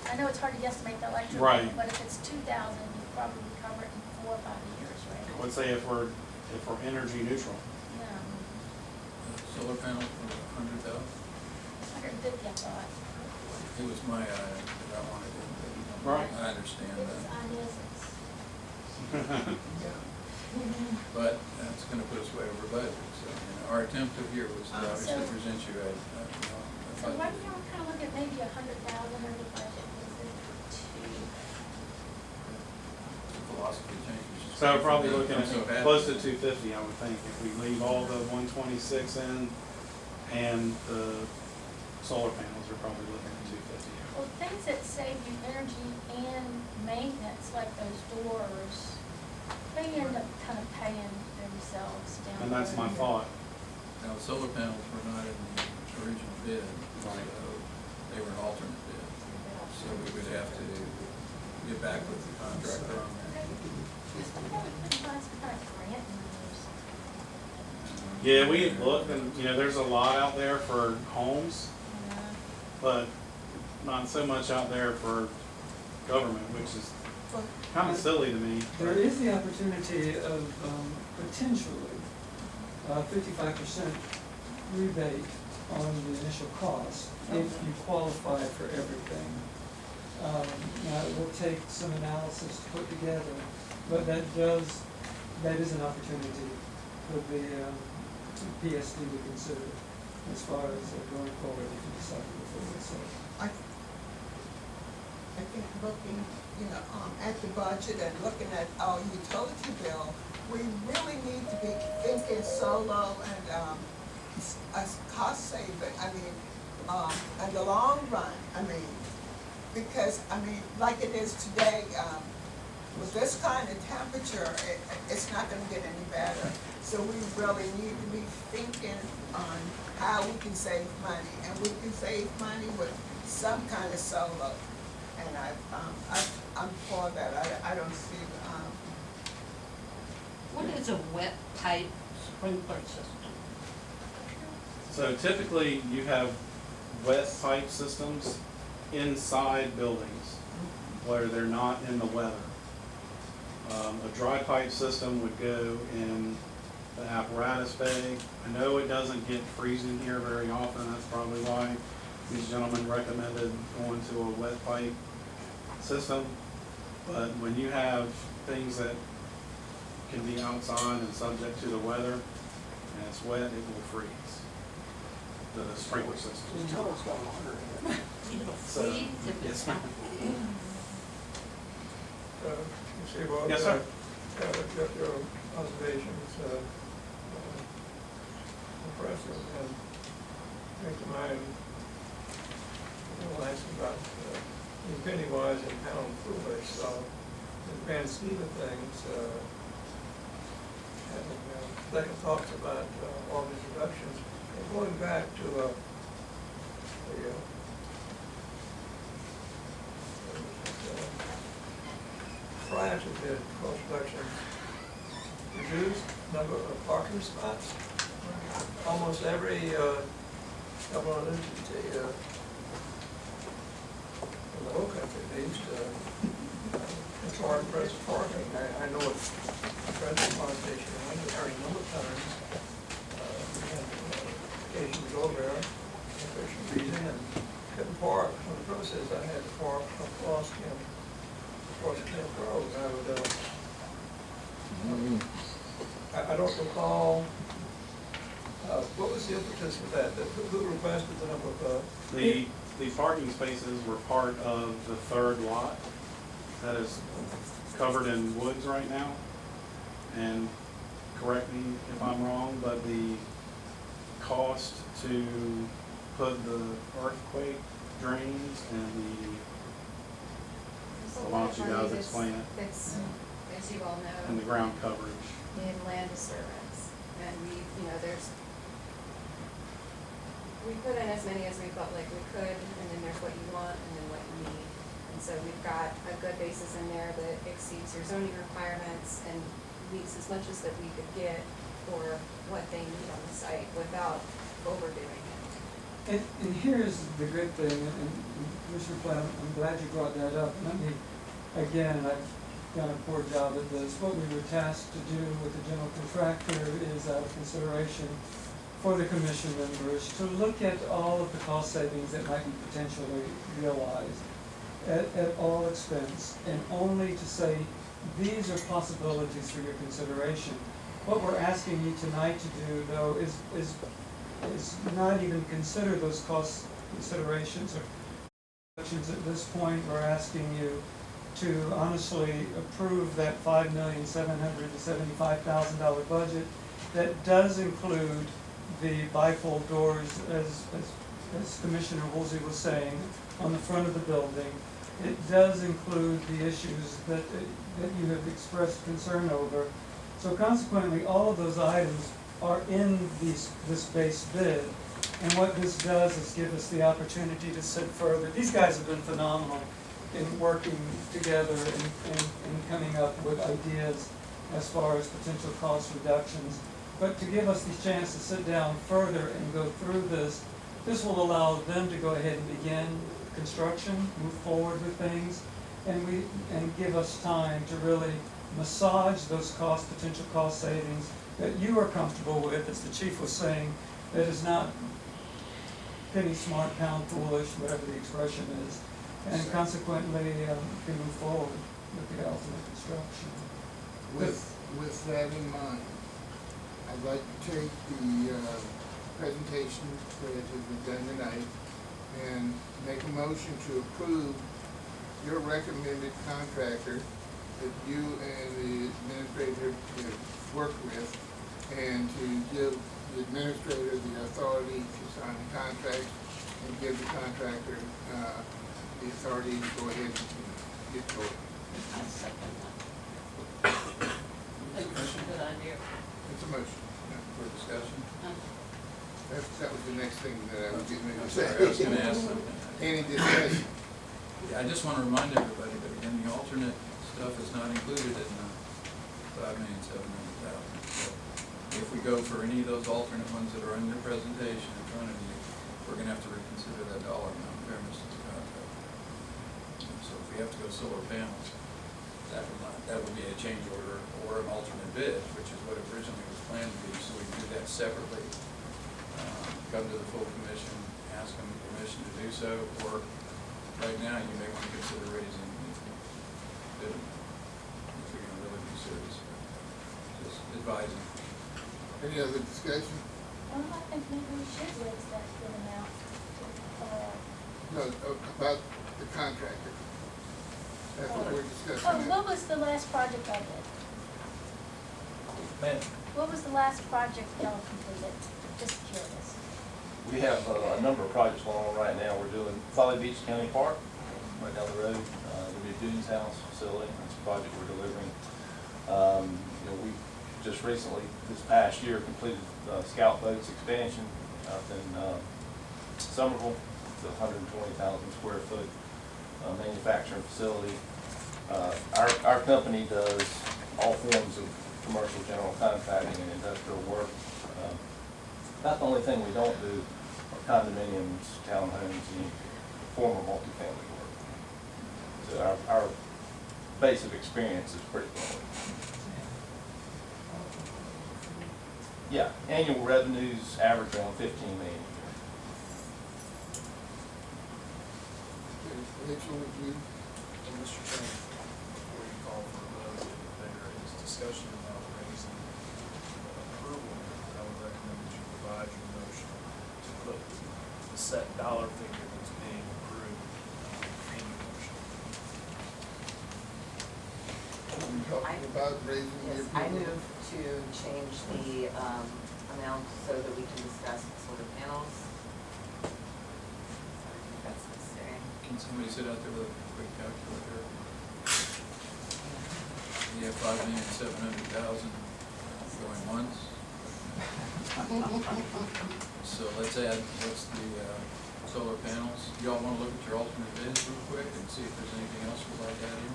I know it's hard to guesstimate the electric bill, Right. but if it's 2,000, you probably recover it in 4 or 5 years, I right? would say if we're energy neutral. No, Solar panels for 100,000. 150, I thought. It was my item that I wanted to, Right. I understand It was that. ideas, But that's gonna put us way over budget, so, you know, our attempt here was to obviously So- present you a So why budget. don't you kind of look at maybe 100,000 or the budget, was it two? The philosophy changes. So we're probably looking I'm so at happy. close to 250, I would think, if we leave all the 126 in and the solar panels, we're probably looking at 250. Well, things that save you energy and maintenance, like those doors, they end up kind of paying themselves down. And that's my the road. thought. Now, the solar panels were not in the original bid, so Right. they were an alternate bid. So we would have to get back with the contractor on that. Yeah, we had looked, and, you know, there's a lot out there for homes, but not so much out there for government, which is kind of silly to me. There is the opportunity of potentially 55% rebate on the initial cost if you qualify for everything. Now, it will take some analysis to put together, but that is an opportunity for the PSD to consider as far as going forward if you decide to go forward. So, I think looking, you know, at the budget and looking at our utility bill, we really need to be thinking solo and, as cost saving, I mean, in the long run, I mean, because, I mean, like it is today, with this kind of temperature, it's not gonna get any better. So we really need to be thinking on how we can save money, and we can save money with some kind of solar. And I'm for that. I don't see, What is a wet pipe sprinkler system? So typically, you have wet pipe systems inside buildings where they're not in the weather. A dry pipe system would go in the apparatus bay. I know it doesn't get freezing here very often, that's probably why these gentlemen recommended going to a wet pipe system. But when you have things that can be outside and subject to the weather, and it's wet, it will freeze. The sprinkler system. It'll So, freeze if yes, it's ma'am. You see, Bob? Yes, sir. Your observations, impressive, and bring to mind, ask about being penny wise and pound foolish, so in the grand scheme of things, having second thoughts about all these reductions, and going back to the Transit did, cost reduction, reduced number of parking spots. Almost every, couple of the whole country, they used to, it's hard to press parking. I know it, transit station, I was there a number of times. We had occasion to go there, official reason, and couldn't park. On the process, I had to park across Camp Road. I would, I don't recall, what was the impetus for that? Who requested the number of, The parking spaces were part of the third lot that is covered in woods right now. And correct me if I'm wrong, but the cost to put the earthquake drains and why don't you guys explain it? It's, as you all know. And the ground coverage. In land disturbance, and we, you know, we put in as many as we felt like we could, and then there's what you want, and then what you need. And so we've got a good basis in there that exceeds your zoning requirements and meets as much as that we could get for what they need on the site without overdoing it. And here's the good thing, and Commissioner Platt, I'm glad you brought that up. Let me, again, I've done a poor job at this. What we were tasked to do with the general contractor is out of consideration for the commission members to look at all of the cost savings that might be potentially realized at all expense, and only to say, these are possibilities for your consideration. What we're asking you tonight to do, though, is not even consider those cost considerations or reductions at this point. We're asking you to honestly approve that $5,775,000 budget that does include the bifold doors, as Commissioner Woolsey was saying, on the front of the building. It does include the issues that you have expressed concern over. So consequently, all of those items are in this base bid. And what this does is give us the opportunity to sit further. These guys have been phenomenal in working together and coming up with ideas as far as potential cost reductions. But to give us the chance to sit down further and go through this will allow them to go ahead and begin construction, move forward with things, and give us time to really massage those potential cost savings that you are comfortable with, as the chief was saying, that is not penny smart, pound foolish, whatever the expression is, and consequently can move forward with the ultimate construction. With that in mind, I'd like to take the presentation that has been done tonight and make a motion to approve your recommended contractor that you and the administrator have worked with, and to give the administrator the authority to sign the contract and give the contractor the authority to go ahead and get going. I second that. I think it's a good idea. It's a motion. For discussion? That was the next thing that I was getting ready I'm to sorry, say. I was gonna ask something. Any discussion? Yeah, I just wanna remind everybody that again, the alternate stuff is not included in the $5,700,000. So if we go for any of those alternate ones that are in your presentation in front of you, we're gonna have to reconsider that dollar amount in fairness to the contract. So if we have to go solar panels, that would be a change order or an alternate bid, which is what originally was planned to be, so we can do that separately. Come to the full commission, ask them permission to do so, or right now, you may want to consider raising the bid amount, if you're gonna really be serious about that. Just advising. Any other discussion? Well, I think maybe we should raise that bid amount. No, about the contractor. That's what we're discussing. What was the last project I did? Ma'am, What was the last project y'all completed? Just curious. we have a number of projects going on right now. We're doing Folly Beach County Park, right down the road, the new Dunes House facility. That's a project we're delivering. We just recently, this past year, completed Scout Boats expansion up in Somerville. It's a 120,000 square foot manufacturing facility. Our company does all forms of commercial general contracting and industrial work. About the only thing we don't do are condominiums, townhomes, and form of multifamily work. So our base of experience is pretty broad. Yeah, annual revenues average around 15 million a year. Rachel, would you? Well, Mr. Chairman, before you call for a vote, there is discussion about raising approval. I would recommend that you revise your motion to put the set dollar figure that's being approved in your motion. We're talking about raising the Yes, approval. I move to change the amount so that we can discuss solar panels. I think that's necessary. Can somebody sit out there with a quick calculator? You have $5,700,000 going once. So let's add, what's the solar panels? Y'all wanna look at your alternate bids real quick and see if there's anything else we'd like to add in?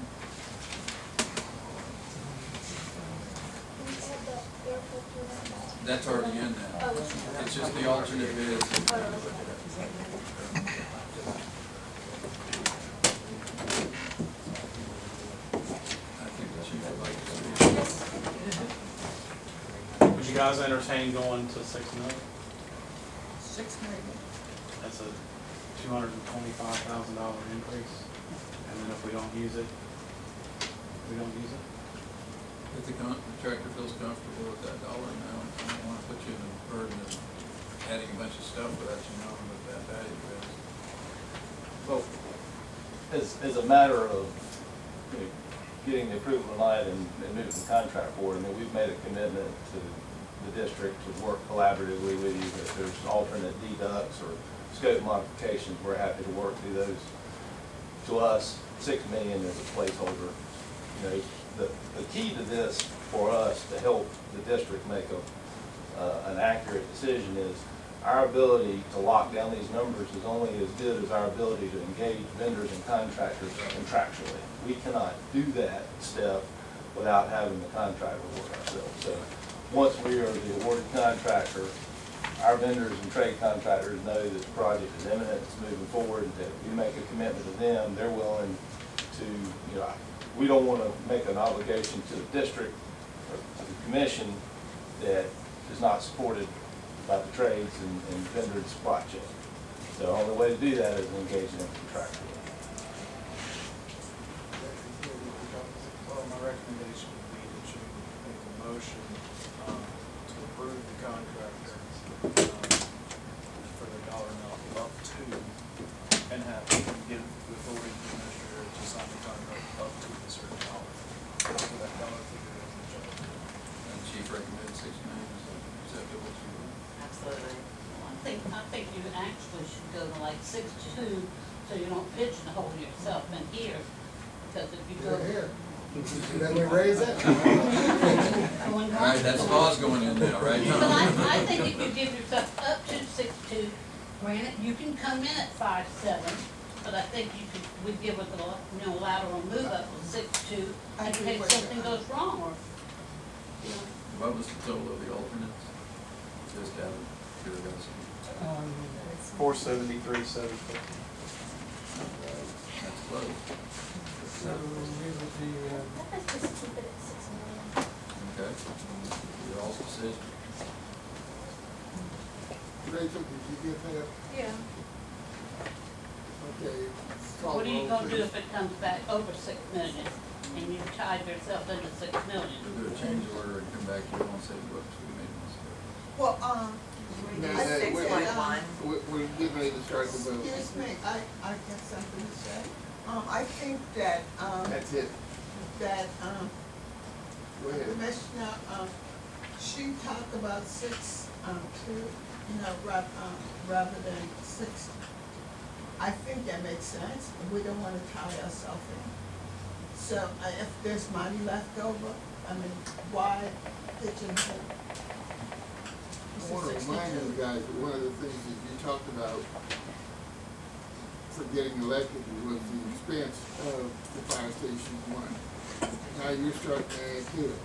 That's already in now. It's just the alternate bids that we need to look at. I think the chief would like to see. Would you guys entertain going to 6 million? 6 million. That's a $225,000 increase. And then if we don't use it, we don't use it. If the contractor feels comfortable with that dollar amount, I don't wanna put you in the burden of adding a bunch of stuff without you knowing what that value is. Well, as a matter of, you know, getting the approval tonight and moving the contract forward, I mean, we've made a commitment to the district to work collaboratively with you. If there's alternate deducts or scope modifications, we're happy to work through those. To us, 6 million is a placeholder. You know, the key to this for us to help the district make an accurate decision is our ability to lock down these numbers is only as good as our ability to engage vendors and contractors contractually. We cannot do that step without having the contractor work ourselves. So once we are the awarded contractor, our vendors and trade contractors know that the project is imminent, it's moving forward, and that we make a commitment to them, they're willing to, you know, we don't want to make an obligation to the district or to the commission that is not supported by the trades and vendor and supply chain. So the only way to do that is engaging them contractually. Well, my recommendation would be that you make a motion to approve the contractor for the dollar amount up to, and have him give the authority to the administrator to sign the contract up to a certain dollar. So that dollar figure is adjusted. And the chief recommended 6 million, is that what you want? Absolutely. I think you actually should go to like 6.2, so you don't pigeonhole yourself in here, because if you go. Here. Then we raise it? All right, that's laws going in now, right? But I think if you give yourself up to 6.2, granted, you can come in at 5.7, but I think you could, we give it a, you know, lateral move up to 6.2, I in agree case with something that. goes wrong, or, you know. What was the total of the alternates? Just out of curiosity. 473,750. That's low. So we would be, Let's just keep it at 6 million. Okay. Your all's decision. Rachel, did you get that? Yeah. Okay. What are you gonna do if it comes back over 6 million, and you tied yourself into 6 million? We'll do a change order and come back here and say, whoops, we made a mistake. Well, We do Now, 6.1. We're getting ready to start the vote. excuse me, I got something to say. I think that, That's it. that, Go ahead. Commissioner, she talked about 6.2, you know, rather than 6. I think that makes sense. We don't want to tie ourselves in. So if there's money left over, I mean, why pigeonhole? I want to remind you guys that one of the things that you talked about for getting elected was the expense of the fire station one. Now you're starting to add to it.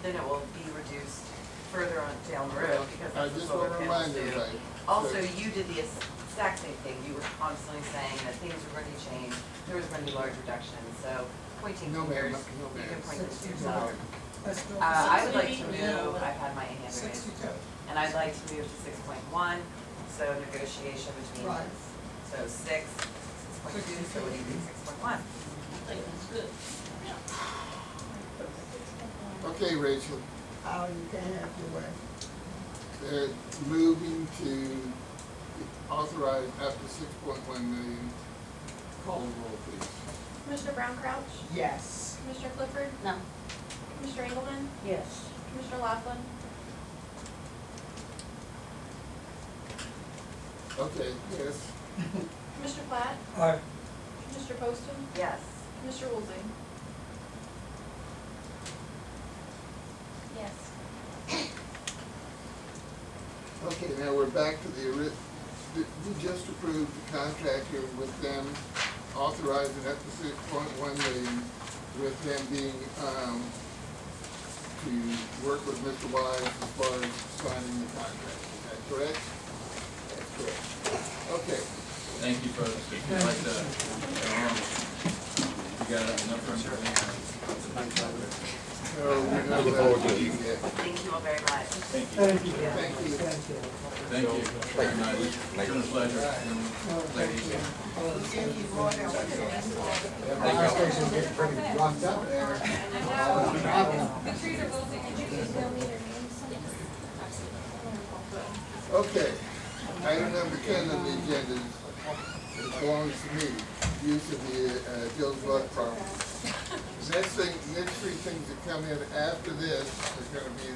Then it will be reduced further on down the road because I that's just what want to solar remind panels do. everybody. Also, So- you did the exact same thing. You were constantly saying that things were going to change, there was going to be large reductions, so pointing No, fingers, ma'am, no, you can ma'am. point this to yourself. Let's go. I would like to move, I've had my hand raised, 62. and I'd like to move to 6.1, so negotiation between, Right. so 6.2, so what do you think, 6.1? I think that's good. Okay, Rachel, Oh, you can't have your way. they're moving to authorize up to 6.1 million. Call the roll, please. Commissioner Brown Crouch? Yes. Commissioner Clifford? No. Commissioner Engelmann? Yes. Commissioner Laughlin? Okay, yes. Commissioner Platt? Aye. Commissioner Poston? Yes. Commissioner Woolsey? Yes. Okay, now we're back to we just approved the contract here with them, authorizing up to 6.1 million, with them being, to work with Mr. Wise as far as signing the contract. Is that correct? That's correct. Okay. Thank you, folks. If you'd like to, you got enough information. So we're not allowed to do that. Thank you all very much. Thank you. Thank you. Thank you. Thank you very much. It's been a pleasure. Ladies. Thank you, Roy. I want to ask you all. That fire station's getting pretty roughed up there. Okay, item number 10 on the agenda belongs to me, use of the Joe's Bluff property. Next three things that come in after this are gonna be,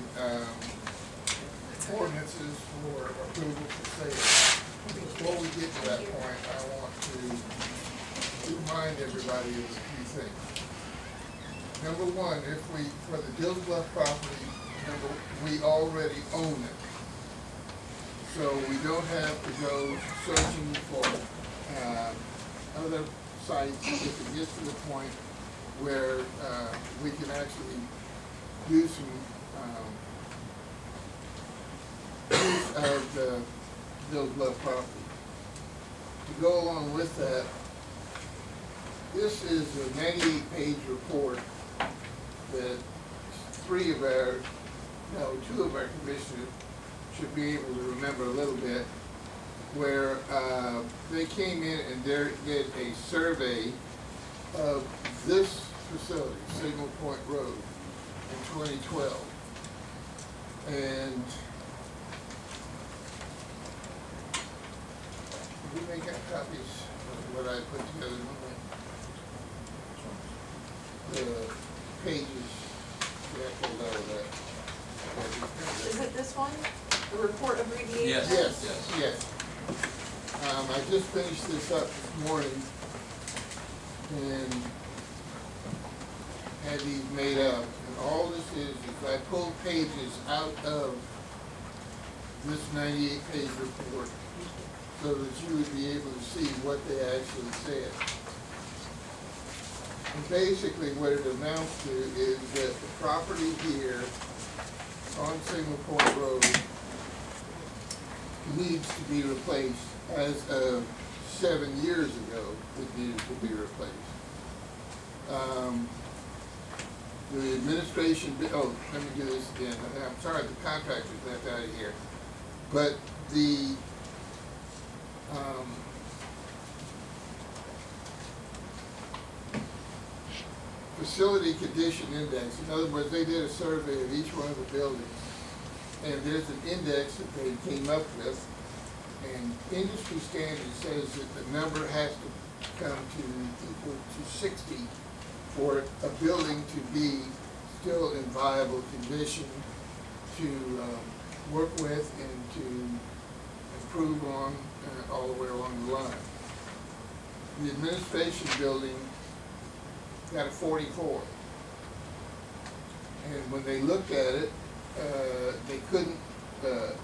ordinances for approval for sale. Before we get to that point, I want to remind everybody of a few things. Number one, for the Joe's Bluff property, we already own it. So we don't have to go searching for, other sites if it gets to the point where, we can actually do some, use of the Joe's Bluff property. To go along with that, this is a 98-page report that two of our commissioners should be able to remember a little bit, where they came in and did a survey of this facility, Signal Point Road, in 2012. And we make up copies of what I put together, the pages, yeah, pulled out of that. Is it this one? The report of remediation? Yes. Yes. I just finished this up this morning and had these made up. And all this is I pulled pages out of this 98-page report so that you would be able to see what they actually said. And basically what it amounts to is that the property here on Signal Point Road needs to be replaced. As of 7 years ago, it needed to be replaced. The administration, let me do this again. I'm sorry, the contractor's left out of here. But the, facility condition index, in other words, they did a survey of each one of the buildings. And there's an index that they came up with, and industry standard says that the number has to come to equal to 60 for a building to be still in viable condition to work with and to improve on all the way along the line. The administration building got a 44. And when they looked at it, they couldn't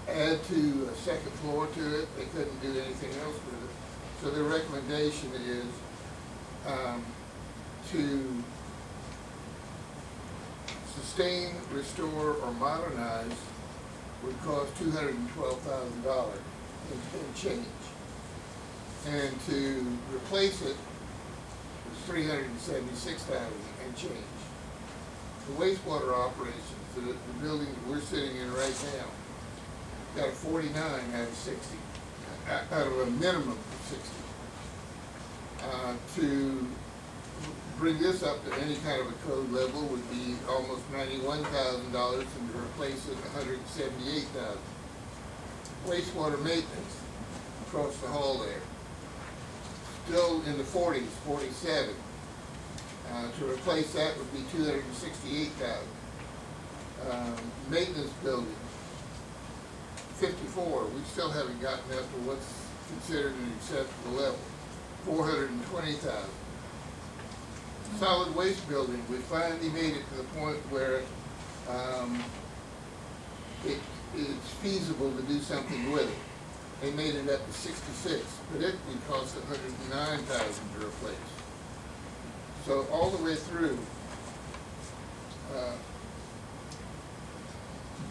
add to a second floor to it. They couldn't do anything else with it. So the recommendation is, to sustain, restore, or modernize would cost $212,000 and change. And to replace it is $376,000 and change. The wastewater operations, the building that we're sitting in right now, got a 49 out of 60, out of a minimum of 60. To bring this up to any kind of a code level would be almost $91,000, and to replace it, $178,000. Wastewater maintenance across the hall there, still in the 40s, 47. To replace that would be $268,000. Maintenance building, 54. We still haven't gotten up to what's considered an acceptable level, $420,000. Solid waste building, we finally made it to the point where it's feasible to do something with it. They made it up to 66, but it would cost $109,000 to replace. So all the way through,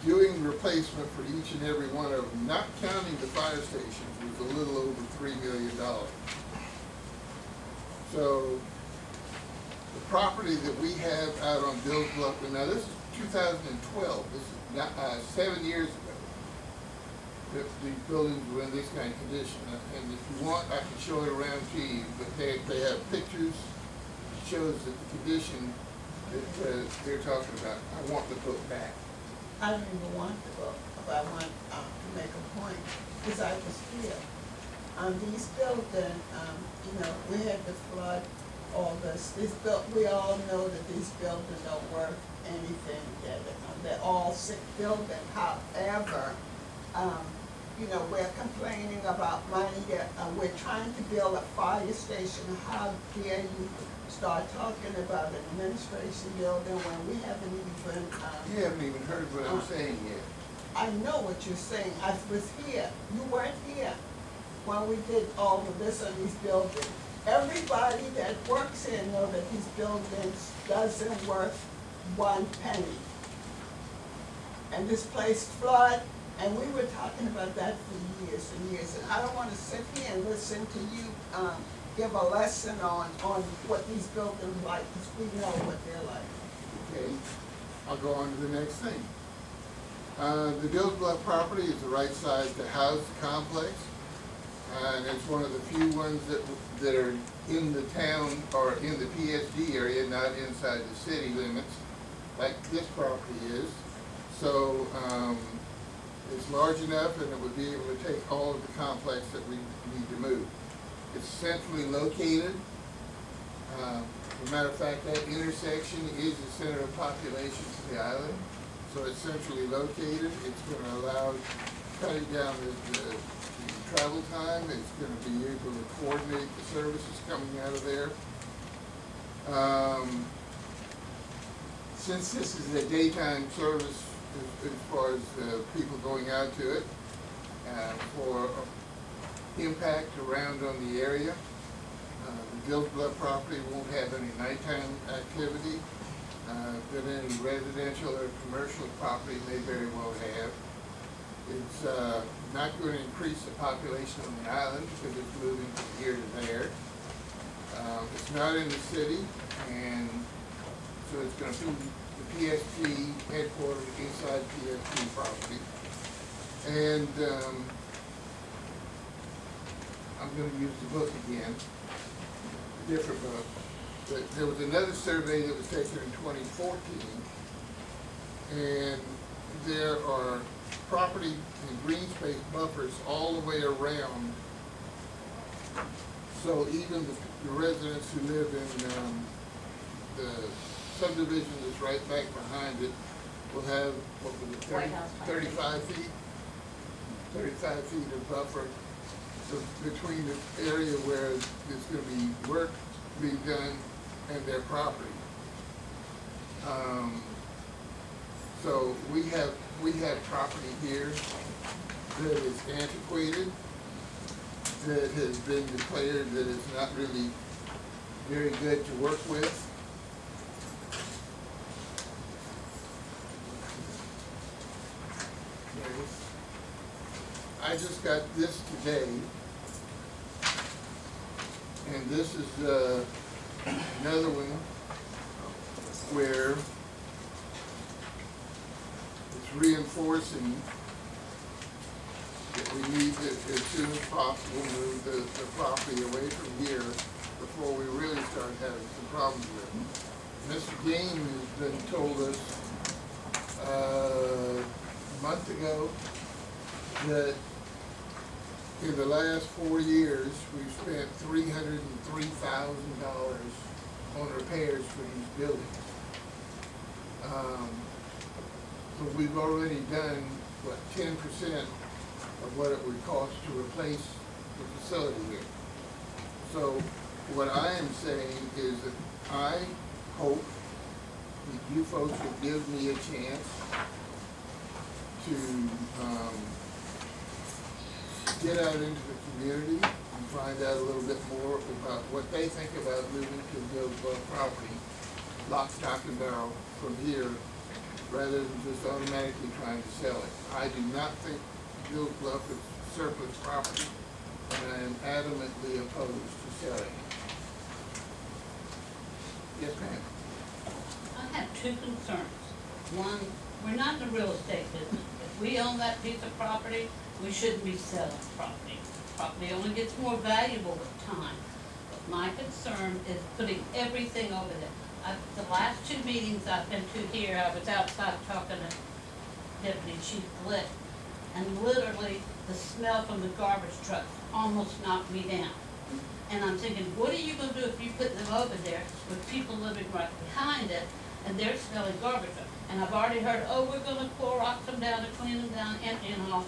doing replacement for each and every one of them, not counting the fire stations, was a little over $3 million. So the property that we have out on Bill's Bluff, and now this is 2012, this is not, 7 years ago, that these buildings were in this kind of condition. And if you want, I can show it around to you, but they have pictures, it shows that the condition that they're talking about. I want the book back. I don't even want the book, but I want to make a point, because I was here. These buildings, you know, we had the flood, all this. We all know that these buildings don't worth anything. They're all sick buildings. However, you know, we're complaining about money that we're trying to build a fire station. How dare you start talking about an administration building when we haven't even... you haven't even heard what I'm saying yet. I know what you're saying. I was here. You weren't here when we did all of this on these buildings. Everybody that works here know that these buildings doesn't worth 1 penny. And this place flood, and we were talking about that for years and years. And I don't want to sit here and listen to you give a lesson on what these buildings like, because we know what they're like. Okay, I'll go on to the next thing. The Bills Bluff property is the right size to house the complex. And it's one of the few ones that are in the town or in the PSD area, not inside the city limits, like this property is. So it's large enough, and it would be able to take all of the complex that we need to move. It's centrally located. As a matter of fact, that intersection is the center of population to the island. So it's centrally located. It's going to allow cutting down the travel time. It's going to be able to coordinate the services coming out of there. Since this is a daytime service as far as people going out to it, for impact around on the area, the Bills Bluff property won't have any nighttime activity that any residential or commercial property may very well have. It's not going to increase the population on the island because it's moving from here to there. It's not in the city, and so it's going to be the PSG headquarters inside PSG property. And I'm going to use the book again, a different book. But there was another survey that was taken in 2014, and there are property and green space buffers all the way around. So even the residents who live in the subdivision that's right back behind it will have, what was it, 35 feet? 35 feet of buffer between the area where there's going to be work being done and their property. So we have property here that is antiquated, that has been declared that it's not really very good to work with. I just got this today, and this is another one where it's reinforcing that we need to, as soon as possible, move the property away from here before we really start having some problems with it. Mr. Gaines has been told us a month ago that in the last 4 years, we've spent $303,000 on repairs for these buildings. So we've already done, what, 10% of what it would cost to replace the facility here. So what I am saying is that I hope that you folks will give me a chance to get out into the community and find out a little bit more about what they think about moving to Gillsborough property, lock, stock, and barrel from here, rather than just automatically trying to sell it. I do not think Gillsborough is surplus property, and I am adamantly opposed to selling it. Yes, ma'am. I have two concerns. One, we're not in the real estate business. If we own that piece of property, we shouldn't be selling property. Property only gets more valuable with time. But my concern is putting everything over there. The last two meetings I've been to here, I was outside talking to Deputy Chief Glick, and literally the smell from the garbage truck almost knocked me down. And I'm thinking, what are you gonna do if you put them over there with people living right behind it, and they're smelling garbage? And I've already heard, oh, we're gonna Clorox them down to clean them down, empty and all.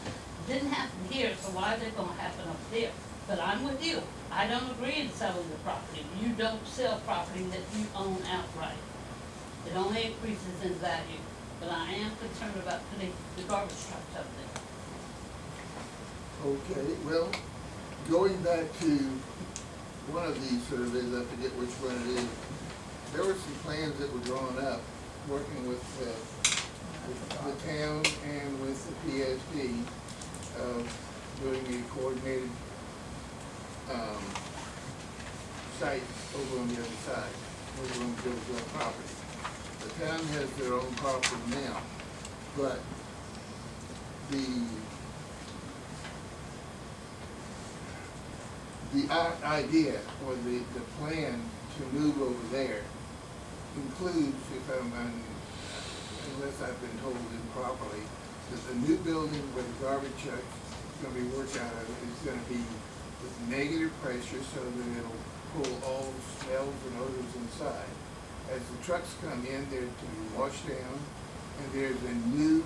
Didn't happen here, so why is it gonna happen up there? But I'm with you. I don't agree in selling the property. You don't sell property that you own outright. It only increases in value. But I am concerned about putting the garbage trucks up there. Okay, well, going back to one of these surveys, I forget which one it is, there were some plans that were drawn up, working with the town and with the PSP, of doing a coordinated site over on the other side, over on Gillsborough property. The town has their own property now, but the idea or the plan to move over there includes, if unless I've been told improperly, that the new building where the garbage truck is going to be worked out of is going to be with negative pressure so that it'll pull all smells and odors inside. As the trucks come in, they're to be washed down, and there's a new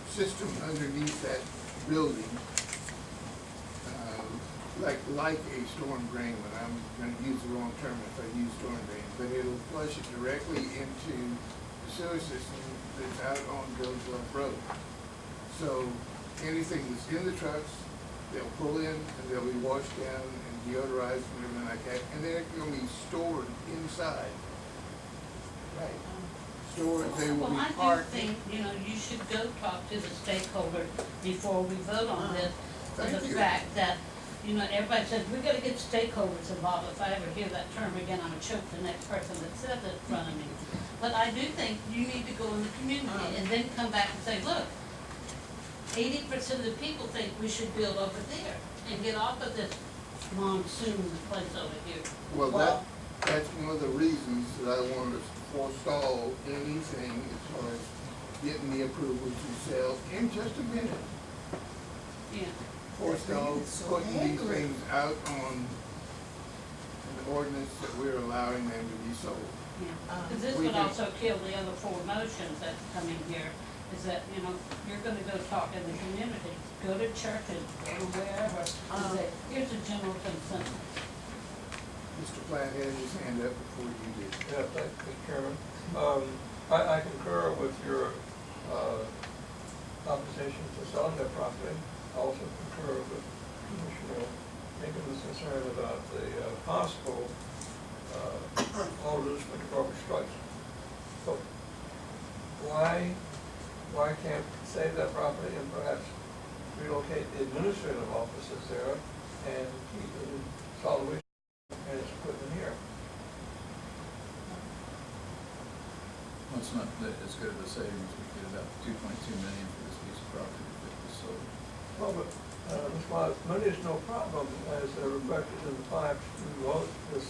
system underneath that building, like a storm drain, but I'm going to use the wrong term if I use storm drain, but it'll flush it directly into the sewer system that's out on Gillsborough Road. So anything that's in the trucks, they'll pull in and they'll be washed down and deodorized and everything like that, and they're going to be stored inside. Right. Stored, they will be Well, I parked. do think, you should go talk to the stakeholders before we vote on this, for Thank the you. fact that, everybody says, we gotta get stakeholders involved. If I ever hear that term again, I'm gonna choke the next person that says it in front of me. But I do think you need to go in the community and then come back and say, look, 80% of the people think we should build over there and get off of this monsoon place over here. Well, that's one of the reasons that I wanted to forestall anything as far as getting the approval to sell in just a minute. Yeah. Forestall putting these things out on an ordinance that we're allowing them to be sold. Because this We would can- also kill the other four motions that come in here, is that, you're gonna go talk in the community, go to churches, go to wherever, and say, here's a general consensus. Mr. Platt had his hand up before you did. Yeah, thank you, Mr. Chairman. I concur with your opposition to selling the property. also concur with Commissioner Higgins' concern about the possible orders for the garbage trucks. So why can't save that property and perhaps relocate the administrative offices there and keep the solid waste and its equipment here? Well, it's not that as good of a savings, we get about 2.2 million for this piece of property if it was sold. Well, but, Ms. Wise, money is no problem, as reflected in the pipes we wrote this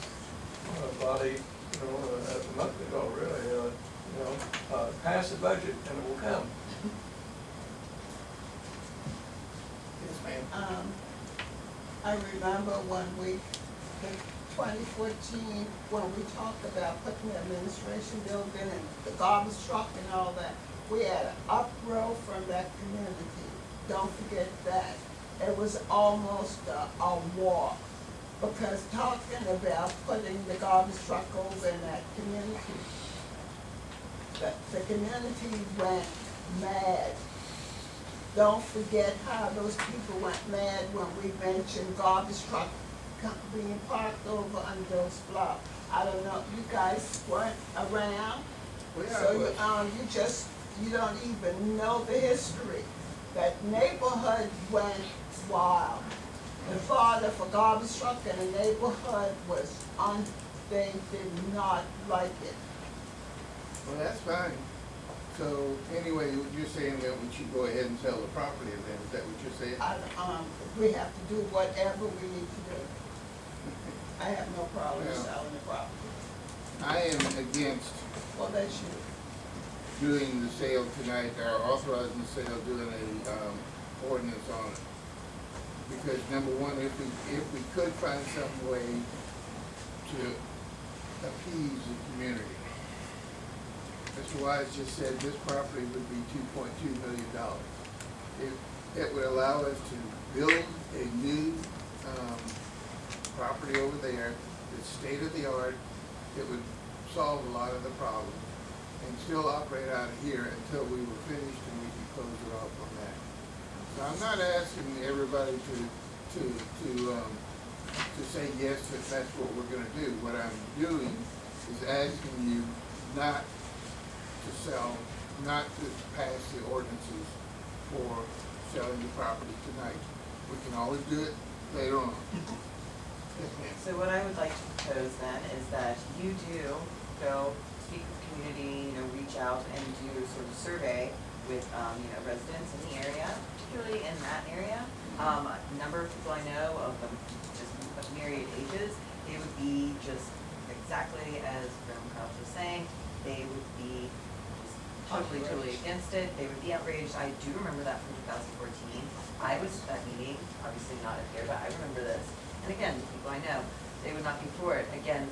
body, a month ago, really, pass the budget and it will come. Yes, ma'am. I remember when in 2014, when we talked about putting the administration building and the garbage truck and all that, we had an uproar from that community. Don't forget that. It was almost a war, because talking about putting the garbage truck over in that community, the community went mad. Don't forget how those people went mad when we mentioned garbage truck being parked over on those blocks. I don't know, you guys weren't around, so you don't even know the history. That neighborhood went wild. The father for garbage truck in the neighborhood was they did not like it. Well, that's fine. So anyway, you're saying that we should go ahead and sell the property then, is that what you're saying? We have to do whatever we need to do. I have no problem Yeah. selling the property. I am against Well, that's you. doing the sale tonight, or authorizing the sale, doing a ordinance on it. Because number one, if we could find some way to appease the community. Mr. Wise just said this property would be $2.2 million. It would allow us to build a new property over there that's state-of-the-art. It would solve a lot of the problems and still operate out of here until we were finished and we could close it off on that. So I'm not asking everybody to say yes, that that's what we're gonna do. What I'm doing is asking you not to sell, not to pass the ordinances for selling the property tonight. We can always do it later on. Yes, ma'am. So what I would like to propose then is that you do go speak with the community, reach out and do sort of survey with, residents in the area, particularly in that area. A number of people I know of just of myriad ages, they would be just exactly as Graham Crouch was saying, they would be just totally against it. They would be outraged. I do remember that from 2014. I was at that meeting, obviously not up here, but I remember this. And again, the people I know, they would not be for it. Again,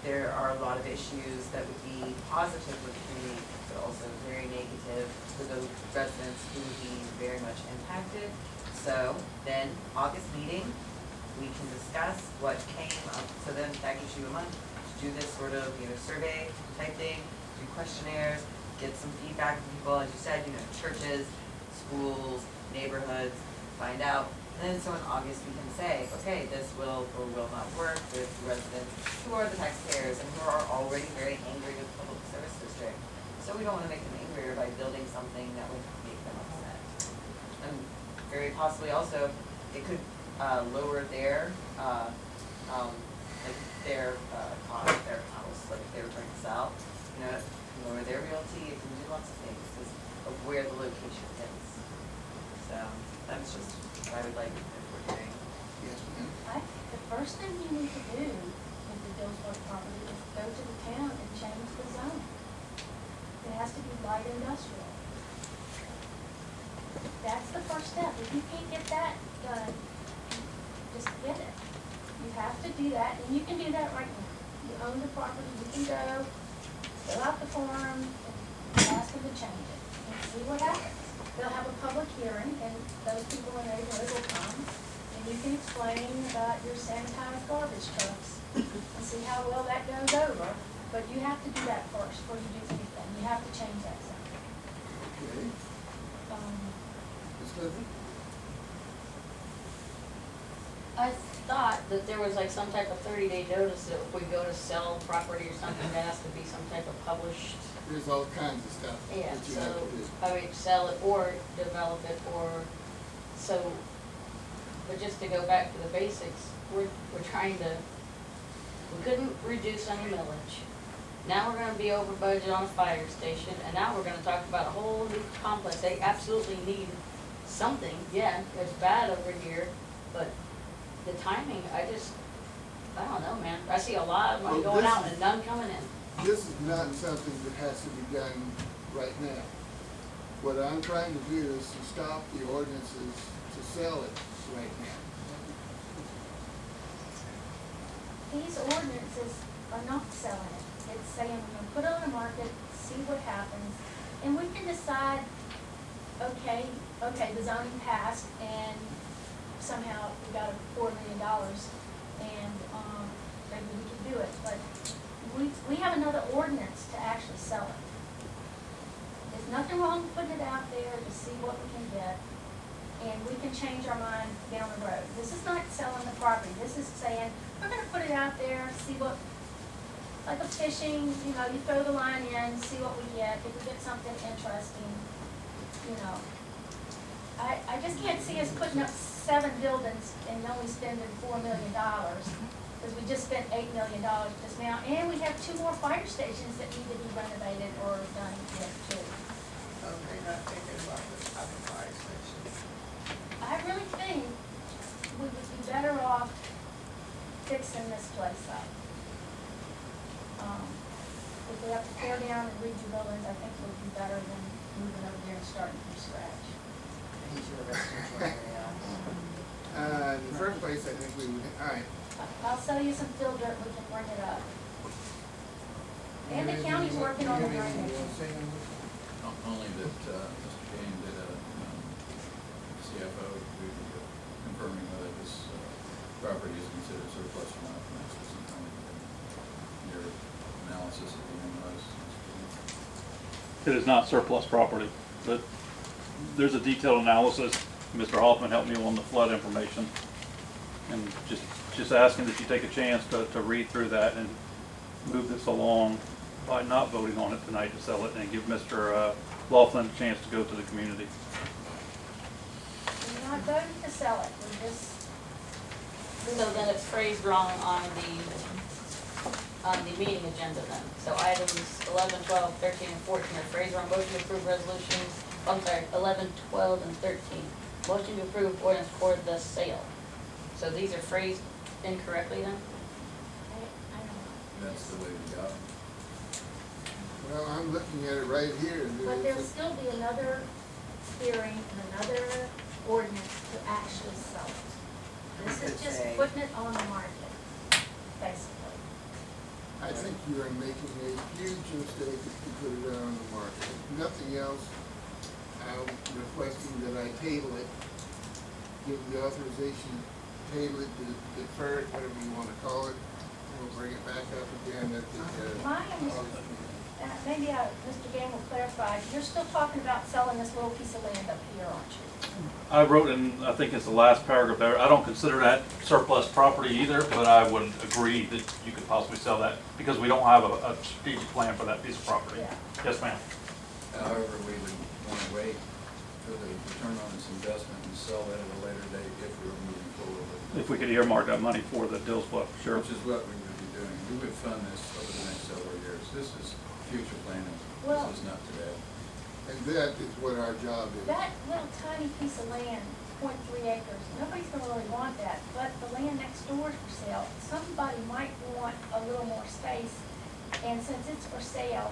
there are a lot of issues that would be positive for the community, but also very negative for those residents who would be very much impacted. So then, August meeting, we can discuss what came up. So then that gives you a month to do this sort of, survey type thing, do questionnaires, get some feedback from people, as you said, churches, schools, neighborhoods, find out. And then so in August we can say, okay, this will or will not work with residents who are the taxpayers and who are already very angry with the public service district. So we don't want to make them angrier by building something that would make them upset. And very possibly also, it could lower their cost, their house, like if they were trying to sell, lower their realty. It can do lots of things because of where the location is. So that's just what I would like if we're doing. Yes, ma'am. The first thing you need to do with the Dillsburg property is go to the town and change the zone. It has to be light industrial. That's the first step. If you can't get that done, just get it. You have to do that, and you can do that right now. You own the property, you can go, fill out the form, and ask them to change it, and see what happens. They'll have a public hearing, and those people in the neighborhood will come, and you can explain about your sanitized garbage trucks, and see how well that goes over. But you have to do that first before you do anything. You have to change that zone. Okay. Ms. Clifford? I thought that there was like some type of 30-day notice that if we go to sell property or something, there has to be some type of published. There's all kinds of stuff Yeah, that you have so, to do. I mean, sell it or develop it or, so, but just to go back to the basics, we're trying to, we couldn't reduce any millage. Now we're gonna be over budget on a fire station, and now we're gonna talk about a whole new complex. They absolutely need something, yeah, it's bad over here, but the timing, I don't know, man. I see a lot of money Well, going this out is- and none coming in. This is not something that has to be done right now. What I'm trying to do is to stop the ordinances to sell it right now. These ordinances are not selling it. It's saying we're gonna put it on the market, see what happens, and we can decide, okay, the zoning passed, and somehow we got $4 million, and, maybe we can do it, but we have another ordinance to actually sell it. There's nothing wrong with putting it out there to see what we can get, and we can change our mind down the road. This is not selling the property, this is saying, we're gonna put it out there, see what, like a fishing, you know, you throw the line in, see what we get, if we get something interesting, you know. I just can't see us putting up 7 buildings and only spending $4 million, because we just spent $8 million just now, and we have 2 more fire stations that need to be renovated or done yet too. So they're not thinking about the other fire stations. I really think we would be better off fixing this place up. If we have to tear down and redo buildings, I think it would be better than moving over there and starting from scratch. Into the residential area. In the first place, I think we would, all right. I'll sell you some fill dirt, we can bring it up. And the county's working on the drainage. Only that, Mr. Kane did a, CFO, we confirming whether this, property is considered surplus or not, and that's just something your analysis at the end was. It is not surplus property, but there's a detailed analysis. Mr. Hoffman helped me on the flood information. And just asking that you take a chance to read through that and move this along by not voting on it tonight to sell it, and give Mr. Laughlin a chance to go to the community. We're not voting to sell it, we're just. So then it's phrased wrong on the meeting agenda then. So items 11, 12, 13, and 14 are phrased wrong. Motion to approve resolutions, 11, 12, and 13. Motion to approve ordinance for the sale. So these are phrased incorrectly then? I don't know. That's the way we got them. Well, I'm looking at it right here. and But there's there'll a- still be another hearing and another ordinance to actually sell it. This is just Okay. putting it on the market, basically. I think you are making a huge mistake if you put it on the market. If nothing else, I'm requesting that I table it, give the authorization, table it, defer it, whatever you wanna call it, and we'll bring it back up again at the, My August meeting. Maybe Mr. Game will clarify, you're still talking about selling this little piece of land up here, aren't you? I wrote in, I think it's the last paragraph there, I don't consider that surplus property either, but I would agree that you could possibly sell that, because we don't have a strategic plan for that piece of property. Yeah. Yes, ma'am. However, we would want to wait for the return on this investment and sell that at a later date if we were moving forward with it. If we could earmark that money for the Dills Bluff, sure. Which is what we would be doing. We would fund this over the next several years. This is future planning. Well- This is not today. And that is what our job is. That little tiny piece of land, 0.3 acres, nobody's gonna really want that, but the land next door is for sale. Somebody might want a little more space, and since it's for sale,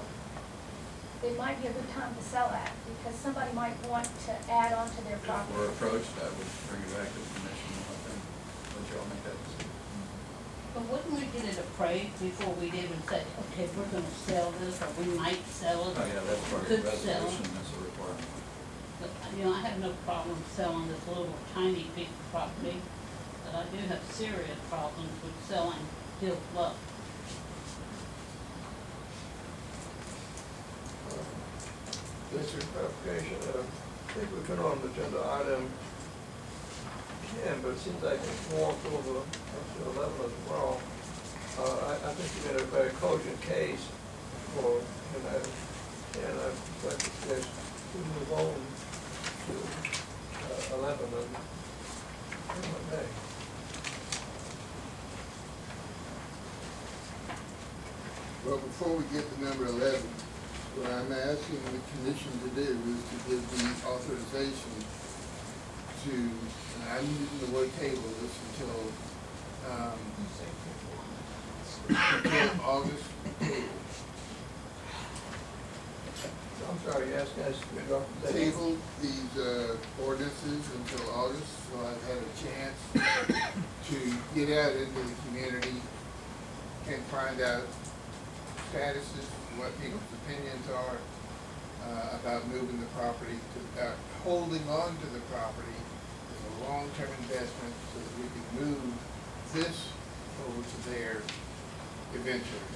it might be a good time to sell that, because somebody might want to add on to their If property. we're approached, I would bring it back to the commission and let y'all make that decision. But wouldn't we get it appraised before we'd even say, okay, we're gonna sell this, or we might sell it? Oh, yeah, that's part of Could the sell. resolution. That's a requirement. But, I have no problem selling this little tiny piece of property, but I do have serious problems with selling Dills Bluff. Just for clarification, I think we put on the agenda item 10, but it seems like it's more toward the 11 as well. I think you made a very cogent case for tonight, and I'd like to suggest we move on to 11 and May. Well, before we get to number 11, what I'm asking the commission to do is to give the authorization to, and I'm using the word table this until August. I'm sorry, you asked us to Table these ordinances until August, so I've had a chance to get out into the community and find out statuses, what people's opinions are about moving the property, holding on to the property as a long-term investment so that we can move this over to there eventually.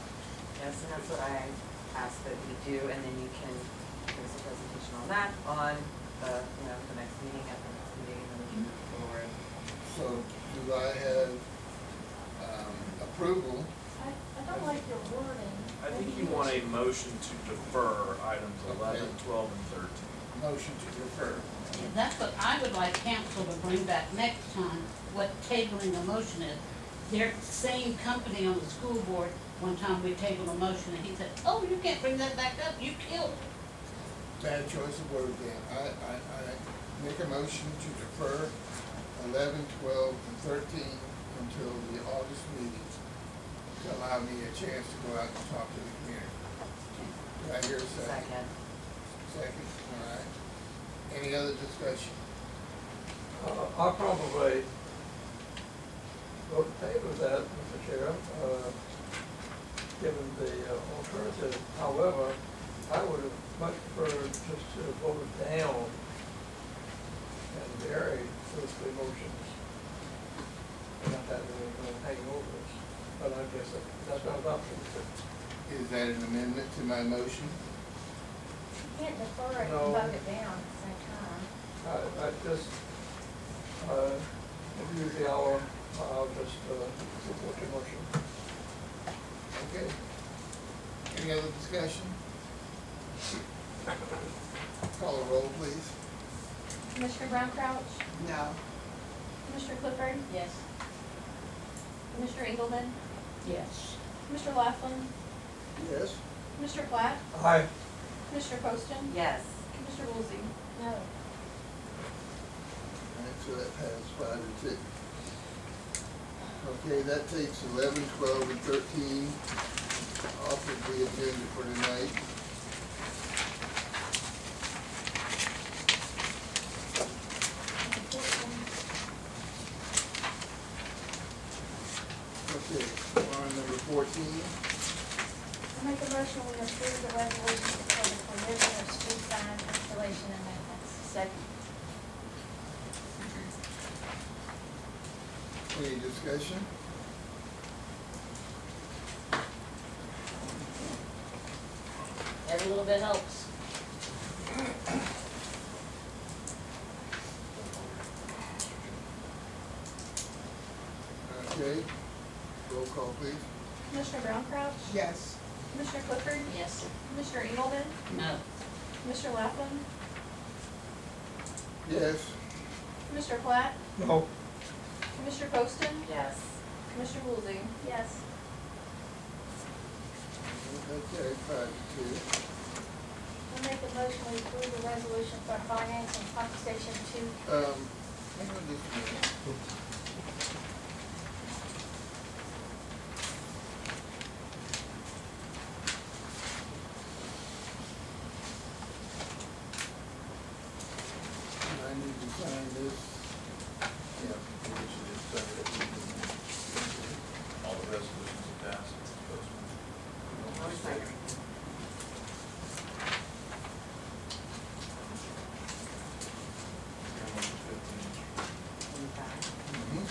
Yes, and that's what I asked that we do, and then you can give us a presentation on that on the, the next meeting, at the next meeting, and then we can move forward. So do I have approval? I don't like your wording. I think you want a motion to defer items 11, 12, and 13. Motion to defer. Yeah, that's what I would like council to bring back next time, what tabling a motion is. They're the same company on the school board, one time we tabled a motion and he said, oh, you can't bring that back up, you killed it. Bad choice of word then. I make a motion to defer 11, 12, and 13 until the August meeting to allow me a chance to go out and talk to the community. Do I hear a second? Second. Second, all right. Any other discussion? I'll probably go to table that, Mr. Chair, given the alternative. However, I would have much preferred just to vote down and bury those three motions. Not having anything hanging over us, but I guess that's not an option. Is that an amendment to my motion? You can't defer it and No. vote it down at the same time. I just, usually I'll just support your motion. Okay. Any other discussion? Call a roll, please. Commissioner Brown Crouch? No. Commissioner Clifford? Yes. Commissioner Engelmann? Yes. Commissioner Laughlin? Yes. Commissioner Platt? Aye. Commissioner Poston? Yes. Commissioner Woolsey? No. All right, so that passed 5-2. Okay, that takes 11, 12, and 13 off of the agenda for tonight. Okay, we're on number 14. I make a motion we approve the resolution for the provision of street sign installation and maintenance. Second. Any discussion? Every little bit helps. Okay, roll call please. Commissioner Brown Crouch? Yes. Commissioner Clifford? Yes. Commissioner Engelmann? No. Commissioner Laughlin? Yes. Commissioner Platt? No. Commissioner Poston? Yes. Commissioner Woolsey? Yes. Okay, 5-2. I make a motion we approve the resolution for finance and pump station 2. Hang on just a minute. I need to sign this. Yeah, we should just say that all the resolutions are passed. One second. Mhm.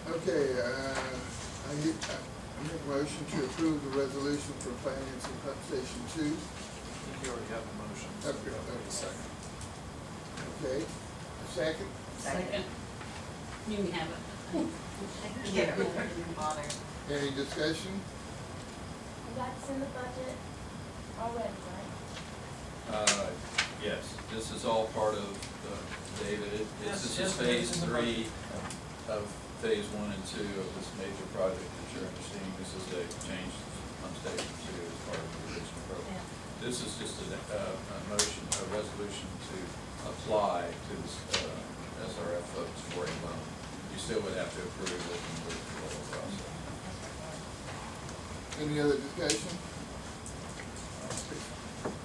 Okay, Make a motion to approve the resolution for financing pump station 2. I think you already have a motion. so Okay, we don't need a okay. second. Okay, a second? Second. You can have it. Yeah, honor. Any discussion? That's in the budget already, right? Yes, this is all part of, David, this is phase 3 of phase 1 and 2 of this major project that you're understanding. This is a change from station 2 as part of the original program. This is just a motion, a resolution to apply to this SRF folks for a loan. You still would have to approve it and go through the whole process. Any other discussion?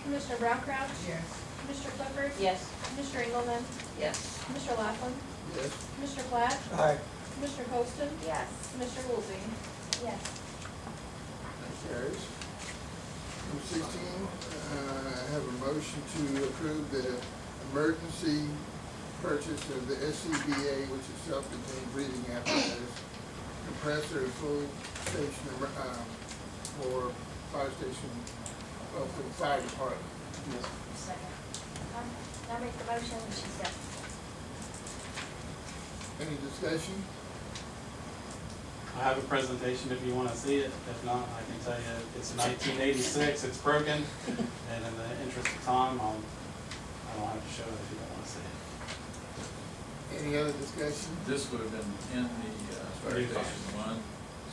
Commissioner Brown Crouch? Yes. Commissioner Clifford? Yes. Commissioner Engelmann? Yes. Commissioner Laughlin? Yes. Commissioner Platt? Aye. Commissioner Poston? Yes. Commissioner Woolsey? Yes. That carries. Number 16, I have a motion to approve the emergency purchase of the SCBA, which is self-contained breathing apparatus, compressor, and full station, for fire station, well, for the fire department. Second. I make the motion, she second. Any discussion? I have a presentation if you want to see it. If not, I can tell you it's 1986, it's broken, and in the interest of time, I don't have to show it if you don't want to see it. Any other discussion? This would have been in the fire New fire. station 1,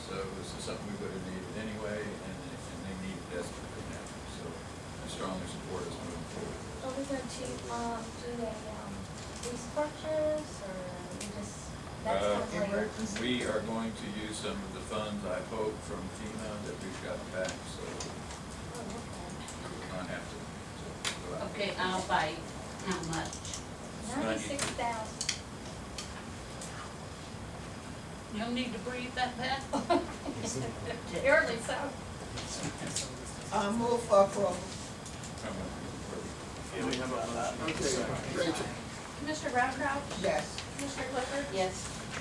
so this is something we would have needed anyway, and they need it desperately now. So I strongly support us moving forward. Are we going to, do a, lease purchase, or we just, that's kind of later? We are going to use some of the funds, I hope, from FEMA that we've gotten back, so Oh, okay. we will not have to go out. Okay, I'll buy how much? 96,000. You don't need to breathe that bad? Apparently so. Move for approval. Yeah, we have a motion. and a Okay, second. Rachel? Commissioner Brown Crouch? Yes. Commissioner Clifford? Yes.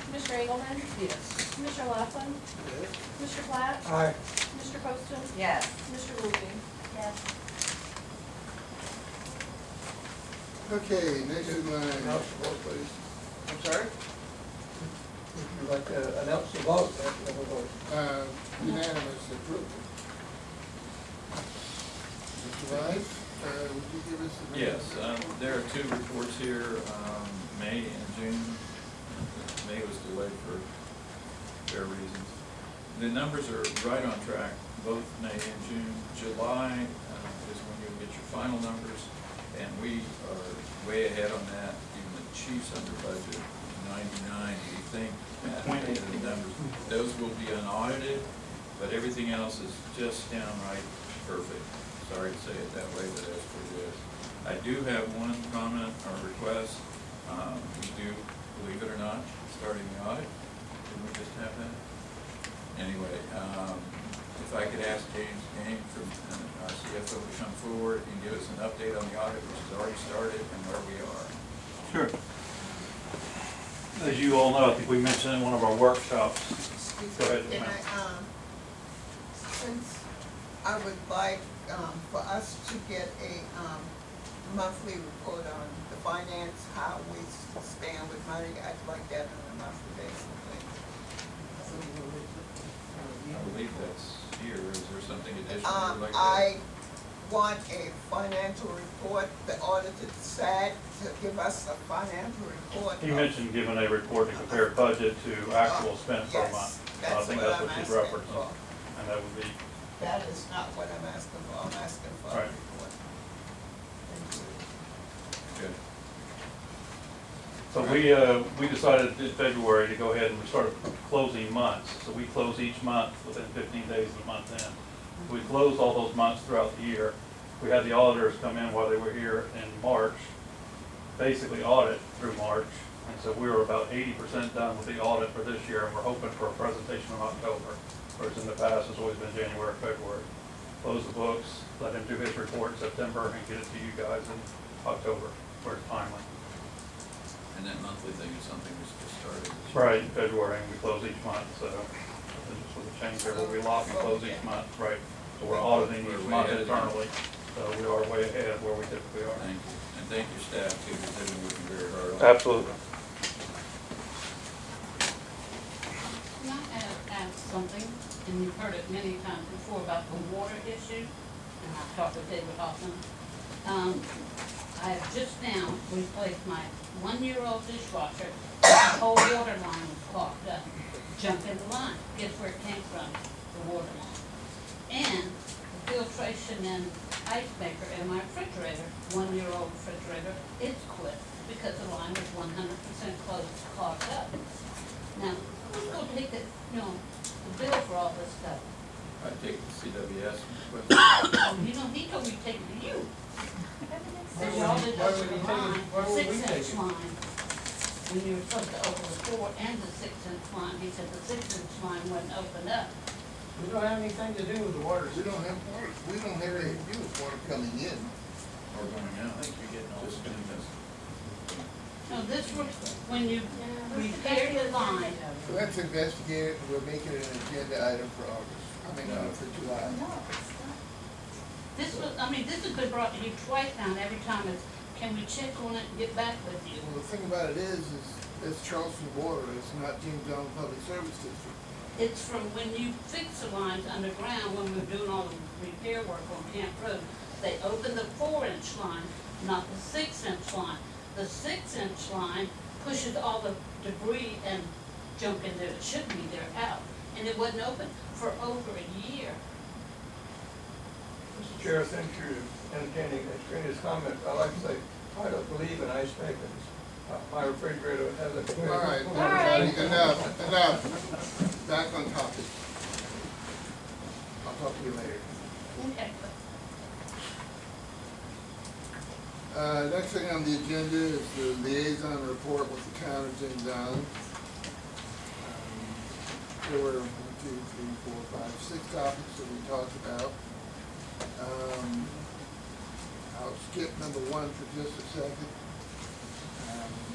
Commissioner Engelmann? Yes. Commissioner Laughlin? Yes. Commissioner Platt? Aye. Commissioner Poston? Yes. Commissioner Woolsey? Yes. Okay, next in line. Announce the vote, please. I'm sorry? If you'd like to announce the vote, after the vote. Unanimous approval. Mr. Wise, would you give us the? Yes, there are 2 reports here, May and June. May was delayed for fair reasons. The numbers are right on track, both May and June. July is when you'll get your final numbers, and we are way ahead on that. Even the chief's under budget, 99, we think, ahead of the numbers. Those will be unaudited, but everything else is just downright perfect. Sorry to say it that way, but that's what it is. I do have one comment or request. We do, believe it or not, starting the audit. Didn't we just have that? Anyway, if I could ask James Game from our CFO to come forward and give us an update on the audit, which has already started, and where we are. Sure. As you all know, I think we mentioned in one of our workshops. Excuse Go ahead, me, can ma'am. since I would like, for us to get a, monthly report on the finance, how we stand with money, I'd like that on a monthly basis, please. I believe that's here. Is there something additional you'd like to I want a financial report, the auditor said to give us a financial report. He of- mentioned giving a report to compare budget to actual spent per Yes, month. I that's think what that's I'm what she's asking referencing, for. and that would be, That is not what I'm asking for, I'm asking for a Right. report. Thank you. Good. so we decided in February to go ahead and we started closing months. So we close each month within 15 days of the month end. We closed all those months throughout the year. We had the auditors come in while they were here in March, basically audit through March. And so we were about 80% done with the audit for this year, and we're hoping for a presentation in October. Whereas in the past, it's always been January, February. Close the books, let him do his report in September, and get it to you guys in October, where it's timely. And that monthly thing is something we just started. this year. Right, in February, and we close each month, so just with a change there where we lock and close each month, right? So we're auditing each month internally, so we are way ahead of where we typically are. Thank you, and thank your staff too, because they've been working very hard on it. Absolutely. Can I add something, and you've heard it many times before about the water issue, and I've talked with David Hoffman. I have just now replaced my 1-year-old dishwasher, the whole water line was clogged up, jumped in the line, guess where it came from? The water line. And the filtration and ice maker in my refrigerator, 1-year-old refrigerator, it's quit because the line was 100% clogged up. Now, who's gonna take the, the bill for all this stuff? I take the CWS. He told me to take it to you. Said y'all did Why would open he the take it? line, Why would we take 6-inch it? line. When you were supposed to open the 4 and the 6-inch line, he said the 6-inch line wasn't opened up. We don't have anything to do with the water. We don't have water, we don't have anything to do with water coming in. Or going out. I think you're getting all Just this. doing this. No, this was when you repaired the line. So let's investigate it, and we'll make it an agenda item for August, for July. This was, this has been brought to you twice now, and every time it's, can we check on it and get back with you? Well, the thing about it is it's Charleston Water, it's not James Island Public Service District. It's from when you fix the lines underground, when we were doing all the repair work on Camp Road. They opened the 4-inch line, not the 6-inch line. The 6-inch line pushes all the debris and junk in there that shouldn't be there out. And it wasn't open for over a year. Mr. Chair, since you're entertaining extraneous comments, I'd like to say, I don't believe in ice makers. My refrigerator has a. All right, right. enough. Back on topic. I'll talk to you later. Okay. Next thing on the agenda is the liaison report with the town of James Island. There were 1, 2, 3, 4, 5, 6 topics that we talked about. I'll skip number 1 for just a second.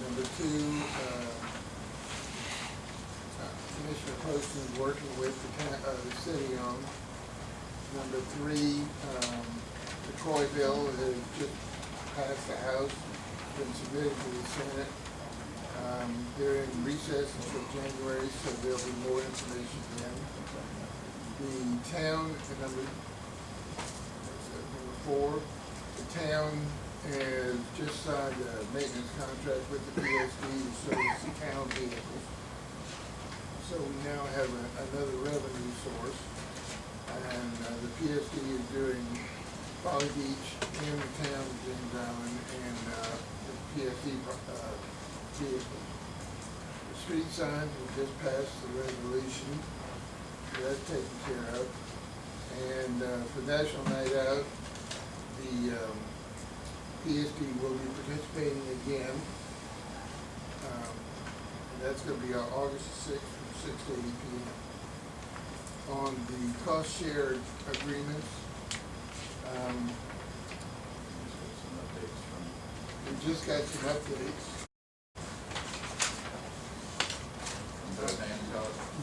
Number 2, Commissioner Poston is working with the city on. Number 3, the Troy bill has just passed the House, been submitted to the Senate. They're in recess until January, so there'll be more information then. The town, number 4, the town has just signed a maintenance contract with the PSD to service the town vehicles. So we now have another revenue source, and the PSD is doing Folly Beach and the town of James Island and the PSD vehicles. The street signs, we just passed the resolution, so that's taken care of. And for National Night Out, the PSD will be participating again. And that's going to be on August 6th from 6 to 8 p.m. On the cost share agreements, we just got some updates.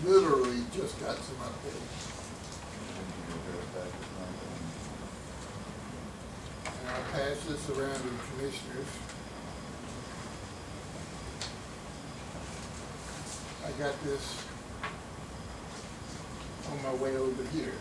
Literally just got some updates. And I'll pass this around to the commissioners. I got this on my way over here.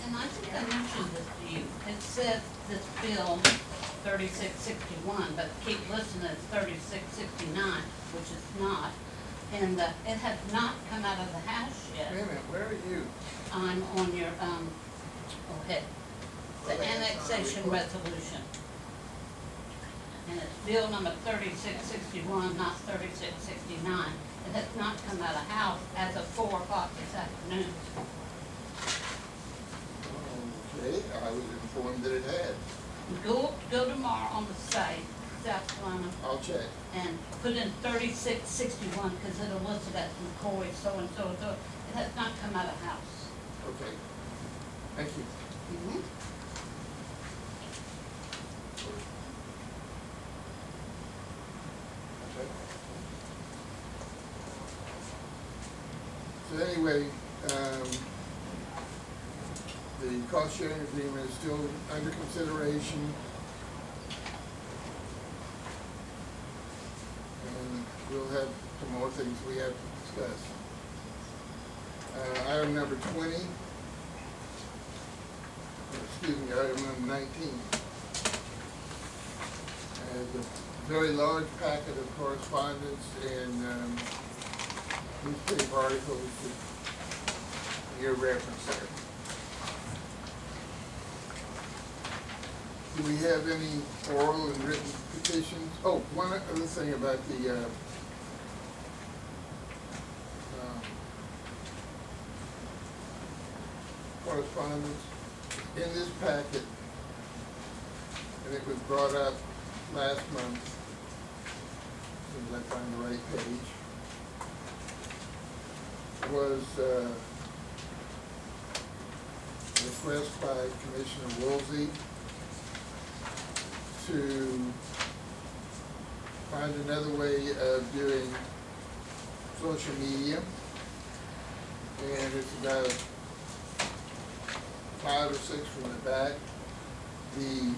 And I think I mentioned this to you. It says this bill 3661, but keep listening, it's 3669, which is not. And it has not come out of the House yet. Wait a minute, where are you? I'm on your, okay, the annexation resolution. And it's bill number 3661, not 3669. It has not come out of House as of 4 o'clock this afternoon. Okay, I was informed that it had. Go tomorrow on the site, South Carolina I'll check. and put in 3661, because it was listed as McCoy, so, it has not come out of house. Okay. Thank you. Mhm. So anyway, the cost sharing agreement is still under consideration. And we'll have some more things we have to discuss. Item number 20, excuse me, item number 19. A very large packet of correspondence and newspaper articles that your reference there. Do we have any oral and written petitions? Oh, one other thing about the correspondence. In this packet, and it was brought up last month, as soon as I find the right page, was a request by Commissioner Woolsey to find another way of doing social media. And it's about 5 or 6 from the back. The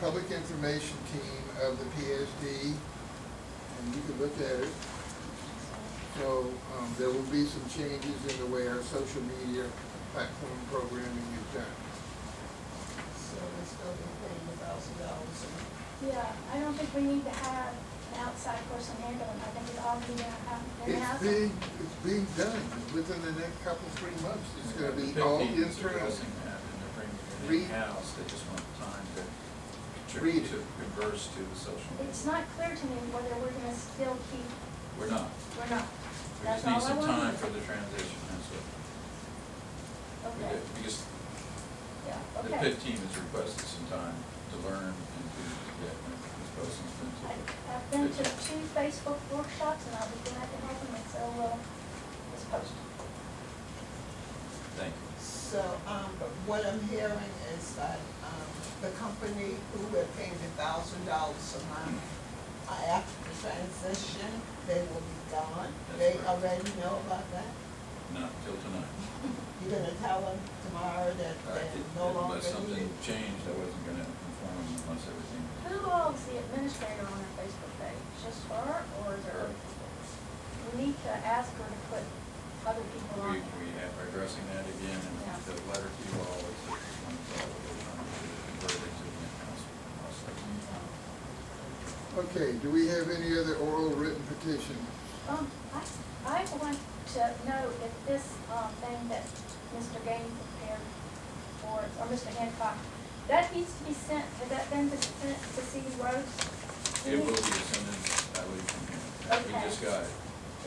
public information team of the PSD, and you can look at it. So there will be some changes in the way our social media platform programming is done. So it's gonna be paying $1,000. Yeah, I don't think we need to have an outside person handling. I think it all be in-house. It's being done within the next couple, 3 months. It's gonna be all The 15 is internal. addressing that, and they're bringing it in-house, they just want time to converse to the social media. It's not clear to me whether we're gonna still keep, We're not. we're not. We That's just need all I some want. time for the transition, that's what we Okay, did. Because yeah, the okay. PIT team has requested some time to learn and to get this posting's been to. I've been to 2 Facebook workshops and I'll be glad to help them excel this post. Thank you. So, what I'm hearing is that, the company who we're paying $1,000 a month, after the transition, they will be gone. That's They correct. already know about that. Not till tonight. You're gonna tell them tomorrow that they're no longer Unless something needed. changed, I wasn't gonna inform them unless everything. Who all is the administrator on our Facebook page? Just her or is there other people? We need to ask her to put other people on there. We are addressing that again, and Yeah. the letter to you all is that this one is all we're trying to convert it to the in-house process. Okay, do we have any other oral written petitions? I want to know if this, thing that Mr. Gaines prepared for, or Mr. Hancock, that needs to be sent, has that been sent to CD Rose? It will be descended, I believe, from him. We Okay. just got it.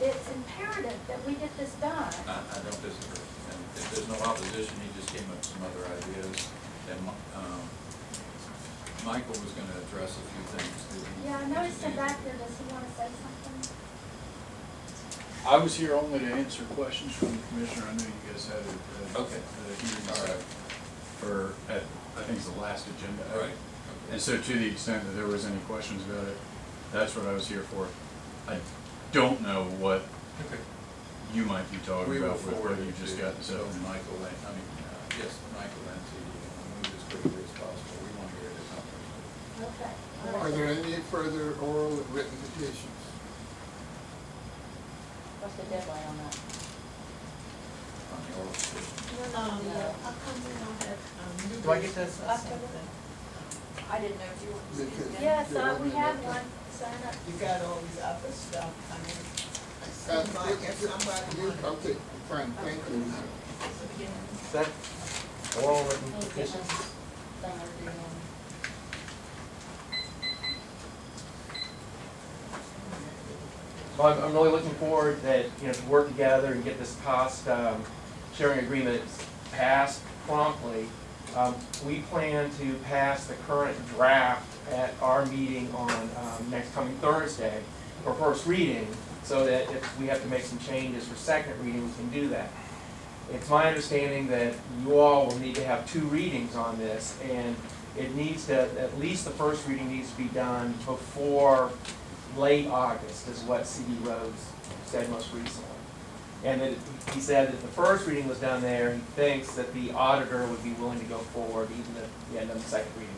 It's imperative that we get this done. I don't disagree. And if there's no opposition, he just came up with some other ideas. And Michael was gonna address a few things that he. Yeah, I noticed him back there, does he want to say something? I was here only to answer questions from the commissioner. I know you guys had Okay. a hearing All right. for, I think it's the last agenda. All right. And so to the extent that there was any questions about it, that's what I was here for. I don't know what Okay. you might be talking We will about with forward what you it just to got this so afternoon. Michael, yes, Michael and CD, and we'll move as quickly as possible. We want to get it accomplished. Okay. Are there any further oral and written petitions? What's the deadline on that? On the oral petition. How come we don't have, new Do I get business this? or something? I didn't know if you wanted to. Because Yes, there we wasn't have enough one, sign up. You got all these other stuff, I mean, it seems like if somebody wanted. Okay, fine, thank you. Is that oral written petitions? So I'm really looking forward that, to work together and get this cost sharing agreement passed promptly. We plan to pass the current draft at our meeting on next coming Thursday for first reading, so that if we have to make some changes for second reading, we can do that. It's my understanding that you all will need to have 2 readings on this, and it needs to, at least the first reading needs to be done before late August, is what C.D. Rhodes said most recently. And that he said that the first reading was done there, he thinks that the auditor would be willing to go forward even at the end of the second reading.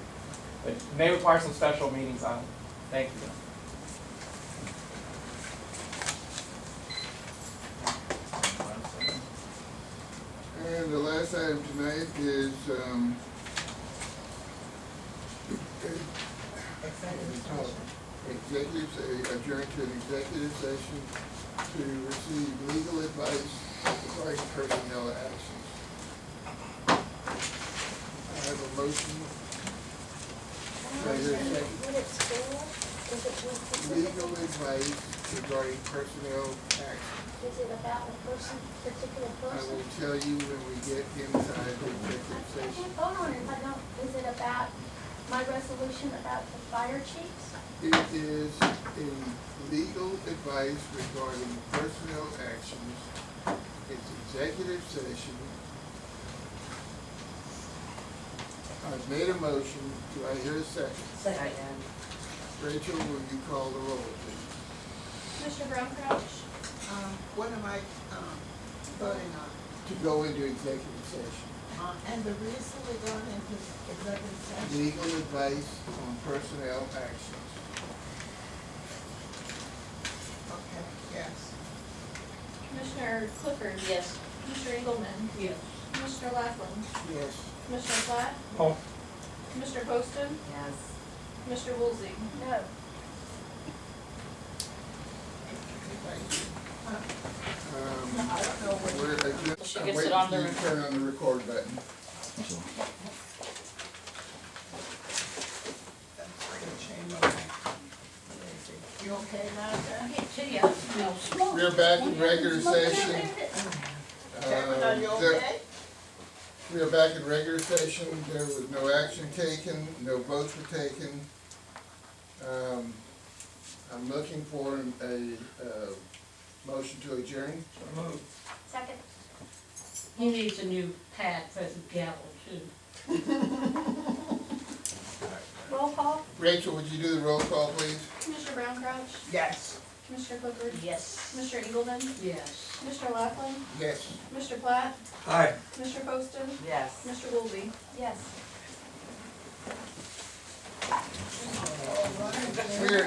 But it may require some special meetings on it. Thank you. And the last item tonight is, adjourn to an executive session to receive legal advice regarding personnel actions. I have a motion. Do I hear a second? Legal advice regarding personnel actions. Is it about a person, particular I person? will tell you when we get inside the executive I session. can't vote on it if I don't, is it about my resolution about the fire chiefs? It is a legal advice regarding personnel actions. It's executive session. I've made a motion. Do I hear a second? Second. Rachel, will you call the roll, please? Mr. Brown Crouch? What am I, voting on? To go into executive session. And the reason we're going into executive session? Legal advice on personnel actions. Okay, yes. Commissioner Clifford? Yes. Commissioner Engelmann? Yes. Commissioner Laughlin? Yes. Commissioner Platt? Oh. Commissioner Poston? Yes. Commissioner Woolsey? No. Thank you. I don't know what. We're adjourned. She I'm gets it waiting on for the you to turn on the record button. You okay now, Jack? To you. No smoke. We're back in regular session. Chairman, are you There- okay? We are back in regular session. There was no action taken, no votes were taken. I'm looking for a motion to adjourn. So moved. Second. He needs a new pad for the gavel too. Roll call? Rachel, would you do the roll call, please? Commissioner Brown Crouch? Yes. Commissioner Clifford? Yes. Commissioner Engelmann? Yes. Commissioner Laughlin? Yes. Commissioner Platt? Aye. Commissioner Poston? Yes. Mr. Woolsey? Yes. We're